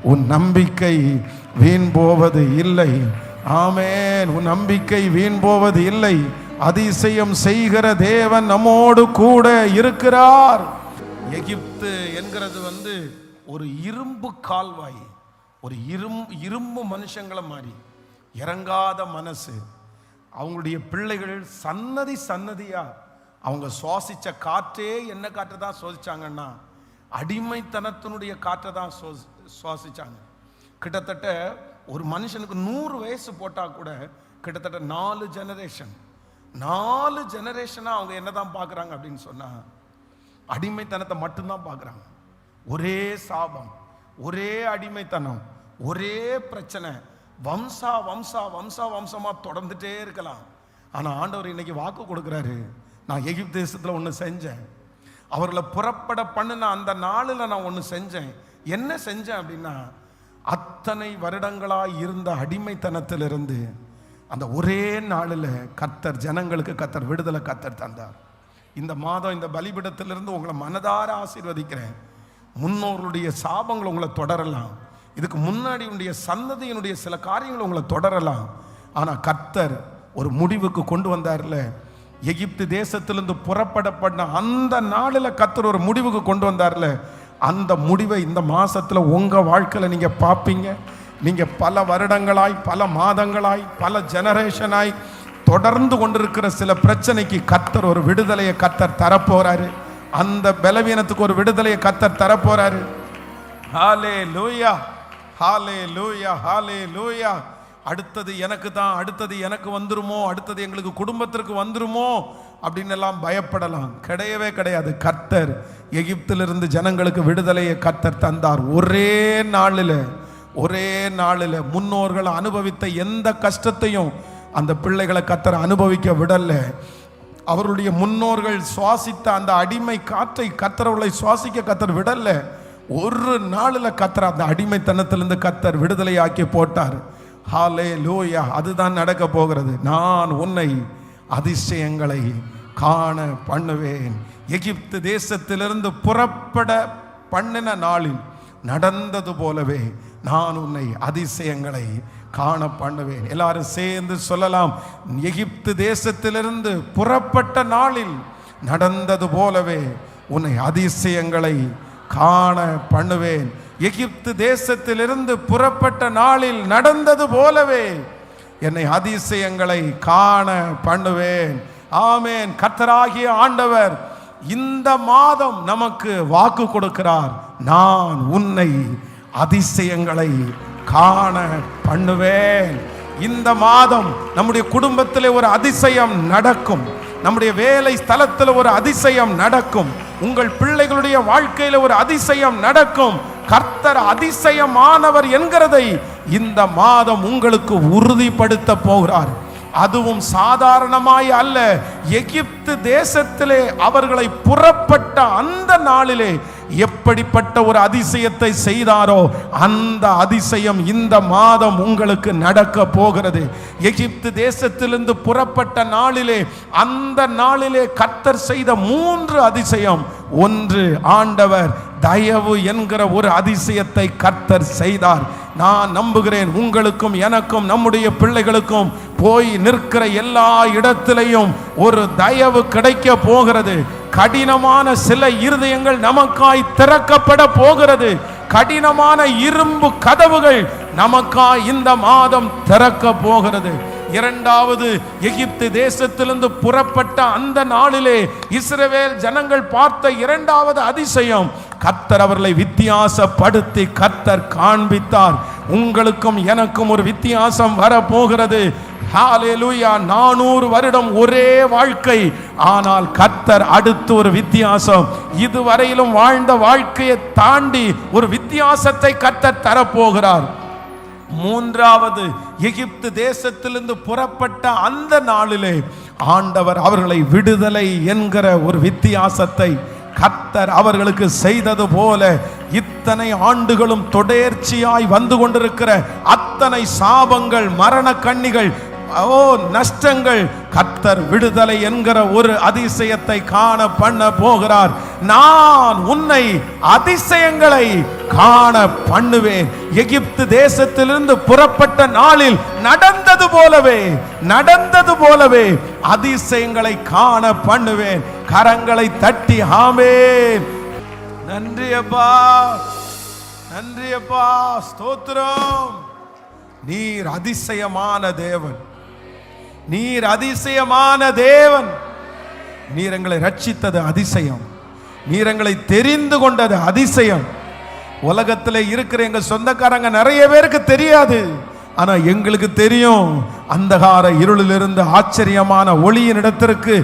உன் நம்பிக்கை வீண் போவது இல்லை. ஆமென். உன் நம்பிக்கை வீண் போவது இல்லை. அதிசயம் செய்கிற தேவன் நம்மோடு கூட இருக்கிறார். எகிப்து என்கிறது வந்து ஒரு இரும்பு கால்வாய், ஒரு இரும்பு மனுஷங்களை மாதிரி இறங்காத மனசு. அவங்களுடைய பிள்ளைகள் சன்னதியா அவங்க சுவாசிச்ச காற்றே என்ன காற்றை தான் சுவாசிச்சாங்கன்னா, அடிமைத்தனத்தினுடைய காற்றை தான் சுவாசிச்சாங்க. கிட்டத்தட்ட ஒரு மனுஷனுக்கு 100 வயசு போட்டால் கூட கிட்டத்தட்ட 4 ஜெனரேஷனா அவங்க என்னதான் பார்க்குறாங்க அப்படின்னு சொன்னா, அடிமைத்தனத்தை மட்டும்தான் பார்க்குறாங்க. ஒரே சாபம், ஒரே அடிமைத்தனம், ஒரே பிரச்சனை, வம்சமா தொடர்ந்துட்டே இருக்கலாம். ஆனா ஆண்டவர் இன்னைக்கு வாக்கு கொடுக்கிறாரு, நான் எகிப்து தேசத்துல ஒன்று செஞ்சேன், அவர்களை புறப்பட பண்ணின அந்த நாளில் நான் ஒன்று செஞ்சேன். என்ன செஞ்சேன் அப்படின்னா, அத்தனை வருடங்களாய் இருந்த அடிமைத்தனத்திலிருந்து அந்த ஒரே நாளில் கர்த்தர் ஜனங்களுக்கு கர்த்தர் விடுதலை கர்த்தர் தந்தார். இந்த மாதம் இந்த பலிபீடத்திலிருந்து உங்களை மனதார ஆசீர்வதிக்கிறேன். முன்னோர்களுடைய சாபங்கள் உங்களை தொடரலாம், இதுக்கு முன்னாடி உடைய சந்ததியினுடைய சில காரியங்கள் உங்களை தொடரலாம். ஆனால் கர்த்தர் ஒரு முடிவுக்கு கொண்டு வந்தார்ல, எகிப்து தேசத்திலிருந்து புறப்படப்பட்ட அந்த நாளில் கர்த்தர் ஒரு முடிவுக்கு கொண்டு வந்தார்ல, அந்த முடிவை இந்த மாசத்துல உங்க வாழ்க்கையில நீங்க பார்ப்பீங்க. நீங்க பல வருடங்களாய், பல மாதங்களாய், பல ஜெனரேஷனாய் தொடர்ந்து கொண்டிருக்கிற சில பிரச்சனைக்கு கர்த்தர் ஒரு விடுதலையை கர்த்தர் தரப்போறாரு. அந்த பலவீனத்துக்கு ஒரு விடுதலையை கர்த்தர் தரப்போறாரு. ஹல்லேலூயா, ஹல்லேலூயா, ஹல்லேலூயா. அடுத்தது எனக்கு தான், அடுத்தது எனக்கு வந்துருமோ, அடுத்தது எங்களுக்கு குடும்பத்திற்கு வந்துருமோ அப்படின்னு எல்லாம் பயப்படலாம். கிடையவே கிடையாது. கர்த்தர் எகிப்திலிருந்து ஜனங்களுக்கு விடுதலையை கர்த்தர் தந்தார். ஒரே நாளில் முன்னோர்கள் அனுபவித்த எந்த கஷ்டத்தையும் அந்த பிள்ளைகளை கர்த்தர் அனுபவிக்க விடல. அவருடைய முன்னோர்கள் சுவாசித்த அந்த அடிமை காற்றை கர்த்தர் அவர்களை சுவாசிக்க கர்த்தர் விடல. ஒரு நாளில் கர்த்தர் அந்த அடிமைத்தனத்திலிருந்து கர்த்தர் விடுதலையாக்கி போட்டார். ஹல்லேலூயா. அதுதான் நடக்க போகிறது. நான் உன்னை அதிசயங்களை காண பண்ணுவேன். எகிப்து தேசத்திலிருந்து புறப்பட பண்ணின நாளில் நடந்தது போலவே நான் உன்னை அதிசயங்களை காண பண்ணுவேன். எல்லாரும் சேர்ந்து சொல்லலாம், எகிப்து தேசத்திலிருந்து புறப்பட்ட நாளில் நடந்தது போலவே உன்னை அதிசயங்களை காண பண்ணுவேன். எகிப்து தேசத்திலிருந்து புறப்பட்ட நாளில் நடந்தது போலவே என்னை அதிசயங்களை காண பண்ணுவேன். ஆமென். கர்த்தராகிய ஆண்டவர் இந்த மாதம் நமக்கு வாக்கு கொடுக்கிறார். நான் உன்னை அதிசயங்களை காண பண்ணுவேன். இந்த மாதம் நம்முடைய குடும்பத்தில் ஒரு அதிசயம் நடக்கும். நம்முடைய வேலை ஸ்தலத்தில் ஒரு அதிசயம் நடக்கும். உங்கள் பிள்ளைகளுடைய வாழ்க்கையில் ஒரு அதிசயம் நடக்கும். கர்த்தர் அதிசயமானவர் என்கிறதை இந்த மாதம் உங்களுக்கு உறுதிப்படுத்த போகிறார். அதுவும் சாதாரணமாய் அல்ல. எகிப்து தேசத்திலே அவர்களை புறப்பட்ட அந்த நாளிலே எப்படிப்பட்ட ஒரு அதிசயத்தை செய்தாரோ அந்த அதிசயம் இந்த மாதம் உங்களுக்கு நடக்க போகிறது. எகிப்து தேசத்திலிருந்து புறப்பட்ட நாளிலே, அந்த நாளிலே கர்த்தர் செய்த 3 அதிசயம். ஒன்று, ஆண்டவர் தயவு என்கிற ஒரு அதிசயத்தை கர்த்தர் செய்தார். நான் நம்புகிறேன் உங்களுக்கும் எனக்கும் நம்முடைய பிள்ளைகளுக்கும் போய் நிற்கிற எல்லா இடத்திலையும் ஒரு தயவு கிடைக்க போகிறது. கடினமான சில இருதயங்கள் நமக்காய் திறக்கப்பட போகிறது. கடினமான இரும்பு கதவுகள் நமக்காய் இந்த மாதம் திறக்க போகிறது. இரண்டாவது, எகிப்து தேசத்திலிருந்து புறப்பட்ட அந்த நாளிலே இஸ்ரவேல் ஜனங்கள் பார்த்த இரண்டாவது அதிசயம், கர்த்தர் அவர்களை வித்தியாசப்படுத்தி கர்த்தர் காண்பித்தார். உங்களுக்கும் எனக்கும் ஒரு வித்தியாசம் வர போகிறது. ஹல்லேலூயா. 400 வருடம் ஒரே வாழ்க்கை, ஆனால் கர்த்தர் அடுத்து ஒரு வித்தியாசம். இதுவரையிலும் வாழ்ந்த வாழ்க்கையை தாண்டி ஒரு வித்தியாசத்தை கர்த்தர் தரப்போகிறார். மூன்றாவது, எகிப்து தேசத்திலிருந்து புறப்பட்ட அந்த நாளிலே ஆண்டவர் அவர்களை விடுதலை என்கிற ஒரு வித்தியாசத்தை கர்த்தர் அவர்களுக்கு செய்தது போல இத்தனை ஆண்டுகளும் தொடர்ச்சியாய் வந்து கொண்டிருக்கிற அத்தனை சாபங்கள், மரண கண்ணிகள், நஷ்டங்கள், கர்த்தர் விடுதலை என்கிற ஒரு அதிசயத்தை காண பண்ண போகிறார். நான் உன்னை அதிசயங்களை காண பண்ணுவேன். எகிப்து தேசத்திலிருந்து புறப்பட்ட நாளில் நடந்தது போலவே அதிசயங்களை காண பண்ணுவேன். கரங்களை தட்டி ஆமென். நன்றி அப்பா, நன்றி அப்பா, ஸ்தோத்திரம். நீர் அதிசயமான தேவன், நீர் அதிசயமான தேவன். நீர் எங்களை ரட்சித்தது அதிசயம், நீர் எங்களை தெரிந்து கொண்டது அதிசயம். உலகத்தில் இருக்கிற எங்க சொந்தக்காரங்க நிறைய பேருக்கு தெரியாது, ஆனா எங்களுக்கு தெரியும். அந்தகார இருளிலிருந்து ஆச்சரியமான ஒளியின் இடத்திற்கு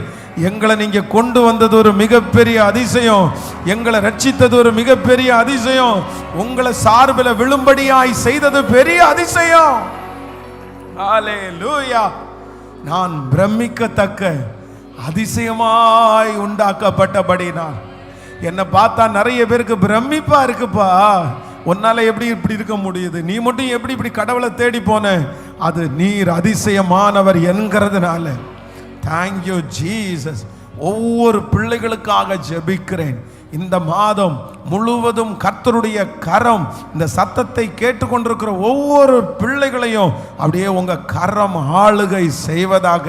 எங்களை நீங்க கொண்டு வந்தது ஒரு மிகப்பெரிய அதிசயம். எங்களை ரட்சித்தது ஒரு மிகப்பெரிய அதிசயம். உங்களை சார்பில் விழும்படியாய் செய்தது பெரிய அதிசயம். ஹல்லேலூயா. நான் பிரமிக்கத்தக்க அதிசயமாய் உண்டாக்கப்பட்டபடினால் என்னை பார்த்தா நிறைய பேருக்கு பிரமிப்பா இருக்குப்பா. உன்னால எப்படி இப்படி இருக்க முடியுது, நீ மட்டும் எப்படி இப்படி கடவுளை தேடி போன? அது நீர் அதிசயமானவர் என்கிறதுனால. Thank you Jesus. ஒவ்வொரு பிள்ளைகளுக்காக ஜெபிக்கிறேன். இந்த மாதம் முழுவதும் கர்த்தருடைய கரம் இந்த சத்தத்தை கேட்டுக்கொண்டிருக்கிற ஒவ்வொரு பிள்ளைகளையும் அப்படியே உங்க கரம் ஆளுகை செய்வதாக.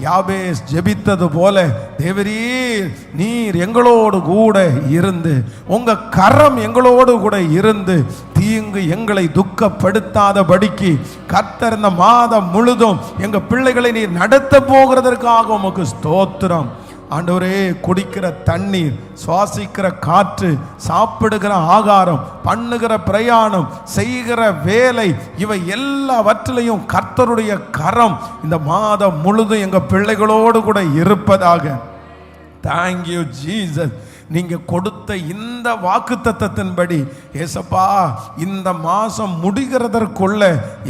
யாபேஸ் ஜெபித்தது போல தேவரீர் நீர் எங்களோடு கூட இருந்து, உங்க கரம் எங்களோடு கூட இருந்து தீங்கு எங்களை துக்கப்படுத்தாதபடிக்கு கர்த்தர் இந்த மாதம் முழுதும் எங்க பிள்ளைகளை நீர் நடத்த போகிறதற்காக உமக்கு ஸ்தோத்திரம். ஆண்டவரே, குடிக்கிற தண்ணீர், சுவாசிக்கிற காற்று, சாப்பிடுகிற ஆகாரம், பண்ணுகிற பிரயாணம், செய்கிற வேலை, இவை எல்லாவற்றிலையும் கர்த்தருடைய கரம் இந்த மாதம் முழுதும் எங்க பிள்ளைகளோடு கூட இருப்பதாக. Thank you Jesus. நீங்க கொடுத்த இந்த வாக்குத்தத்தத்தின்படி ஏசப்பா, இந்த மாசம் முடிகிறதற்குள்ள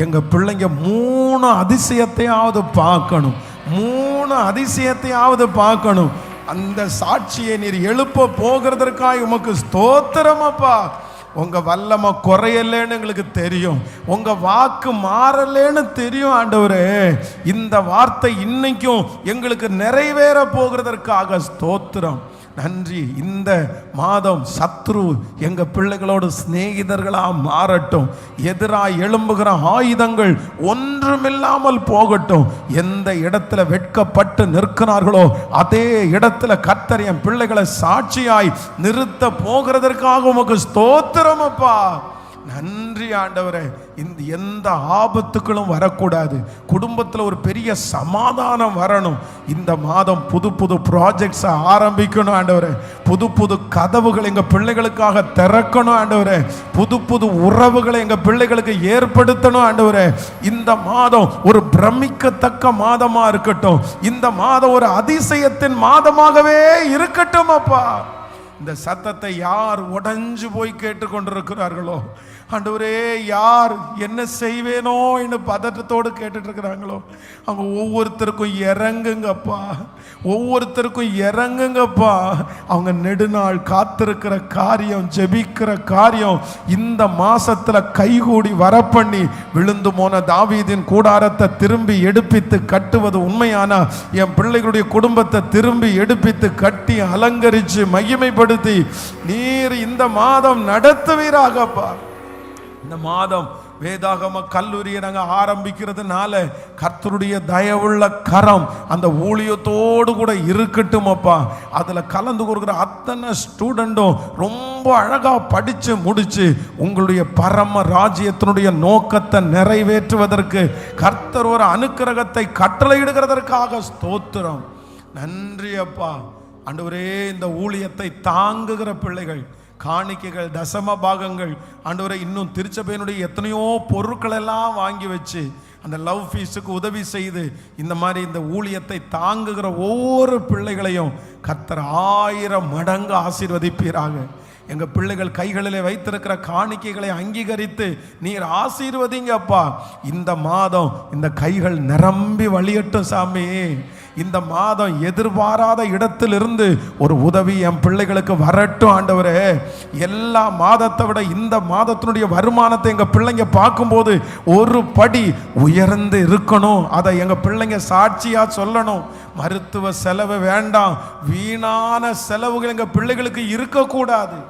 எங்க பிள்ளைங்க 3 அதிசயத்தையாவது பார்க்கணும், 3 அதிசயத்தையாவது பார்க்கணும். அந்த சாட்சியை நீர் எழுப்ப போகிறதற்காக உமக்கு ஸ்தோத்திரமப்பா. உங்க வல்லமை குறையலன்னு எங்களுக்கு தெரியும், உங்க வாக்கு மாறலேன்னு தெரியும் ஆண்டவரே. இந்த வார்த்தை இன்னைக்கும் எங்களுக்கு நிறைவேற போகிறதற்காக ஸ்தோத்திரம், நன்றி. இந்த மாதம் சத்ரு எங்க பிள்ளைகளோடு சிநேகிதர்களா மாறட்டும், எதிராக எழும்புகிற ஆயுதங்கள் ஒன்றுமில்லாமல் போகட்டும். எந்த இடத்துல வெட்கப்பட்டு நிற்கிறார்களோ அதே இடத்துல கர்த்தர் என் பிள்ளைகளை சாட்சியாய் நிறுத்த போகிறதற்காக உமக்கு ஸ்தோத்திரம் அப்பா. நன்றி ஆண்டவரே. இந்த எந்த ஆபத்துக்களும் வரக்கூடாது, குடும்பத்தில் ஒரு பெரிய சமாதானம் வரணும். இந்த மாதம் புது புது ப்ராஜெக்ட்ஸை ஆரம்பிக்கணும் ஆண்டவரே, புது புது கதவுகள் எங்கள் பிள்ளைகளுக்காக திறக்கணும் ஆண்டவரே, புது புது உறவுகளை எங்கள் பிள்ளைகளுக்கு ஏற்படுத்தணும் ஆண்டவரே. இந்த மாதம் ஒரு பிரமிக்கத்தக்க மாதமாக இருக்கட்டும், இந்த மாதம் ஒரு அதிசயத்தின் மாதமாகவே இருக்கட்டும் அப்பா. இந்த சத்தத்தை யார் உடைஞ்சு போய் கேட்டுக்கொண்டிருக்கிறார்களோ ஆண்டவரே, யார் என்ன செய்வேனோ என்று பதட்டத்தோடு கேட்டுட்டு இருக்கிறாங்களோ அவங்க ஒவ்வொருத்தருக்கும் இறங்குங்கப்பா, ஒவ்வொருத்தருக்கும் இறங்குங்கப்பா. அவங்க நெடுநாள் காத்திருக்கிற காரியம், ஜெபிக்கிற காரியம் இந்த மாசத்துல கைகூடி வரப்பண்ணி விழுந்து போன தாவீதின் கூடாரத்தை திரும்பி எடுப்பித்து கட்டுவது உண்மையானா என் பிள்ளைகளுடைய குடும்பத்தை திரும்பி எடுப்பித்து கட்டி அலங்கரித்து மகிமைப்படுத்தி நீர் இந்த மாதம் நடத்துவீராகப்பா. இந்த மாதம் வேதாகம கல்லூரியை நாங்கள் ஆரம்பிக்கிறதுனால கர்த்தருடைய தயவுள்ள கரம் அந்த ஊழியத்தோடு கூட இருக்கட்டும் அப்பா. அதில் கலந்து கொடுக்குற அத்தனை ஸ்டூடெண்ட்டும் ரொம்ப அழகாக படித்து முடித்து உங்களுடைய பரம ராஜ்யத்தினுடைய நோக்கத்தை நிறைவேற்றுவதற்கு கர்த்தர் ஒரு அனுக்கிரகத்தை கட்டளையிடுகிறதற்காக ஸ்தோத்திரம், நன்றி அப்பா. ஆண்டவரே, இந்த ஊழியத்தை தாங்குகிற பிள்ளைகள், காணிக்கைகள், தசம பாகங்கள், ஆண்டவரே இன்னும் திருச்சபையினுடைய எத்தனையோ பொருட்கள் எல்லாம் வாங்கி வச்சு அந்த லவ் ஃபீஸுக்கு உதவி செய்து இந்த மாதிரி இந்த ஊழியத்தை தாங்குகிற ஒவ்வொரு பிள்ளைகளையும் கர்த்தர் 1000 மடங்கு ஆசீர்வதிப்பீராக. எங்கள் பிள்ளைகள் கைகளிலே வைத்திருக்கிற காணிக்கைகளை அங்கீகரித்து நீர் ஆசீர்வதிங்க அப்பா. இந்த மாதம் இந்த கைகள் நிரம்பி வழியட்டும் சாமி. இந்த மாதம் எதிர்பாராத இடத்திலிருந்து ஒரு உதவி என் பிள்ளைகளுக்கு வரட்டும் ஆண்டவரே. எல்லா மாதத்தை விட இந்த மாதத்தினுடைய வருமானத்தை எங்கள் பிள்ளைங்க பார்க்கும்போது ஒரு படி உயர்ந்து இருக்கணும், அதை எங்கள் பிள்ளைங்க சாட்சியாக சொல்லணும். மருத்துவ செலவு வேண்டாம், வீணான செலவுகள் எங்கள் பிள்ளைகளுக்கு இருக்கக்கூடாது.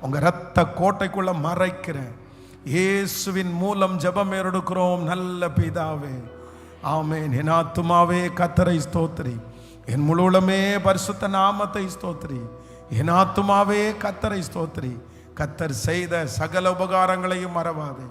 உங்கள் இரத்த கோட்டைக்குள்ள மறைக்கிறேன், இயேசுவின் மூலம் ஜெபம் எடுக்கிறோம் நல்ல பிதாவே, ஆமென். என் ஆத்துமாவே கர்த்தரை ஸ்தோத்திரி, என் முழுவதுமே பரிசுத்த நாமத்தை ஸ்தோத்திரி. என் ஆத்துமாவே கர்த்தரை ஸ்தோத்திரி, கர்த்தர் செய்த சகல உபகாரங்களையும் மறவாதே.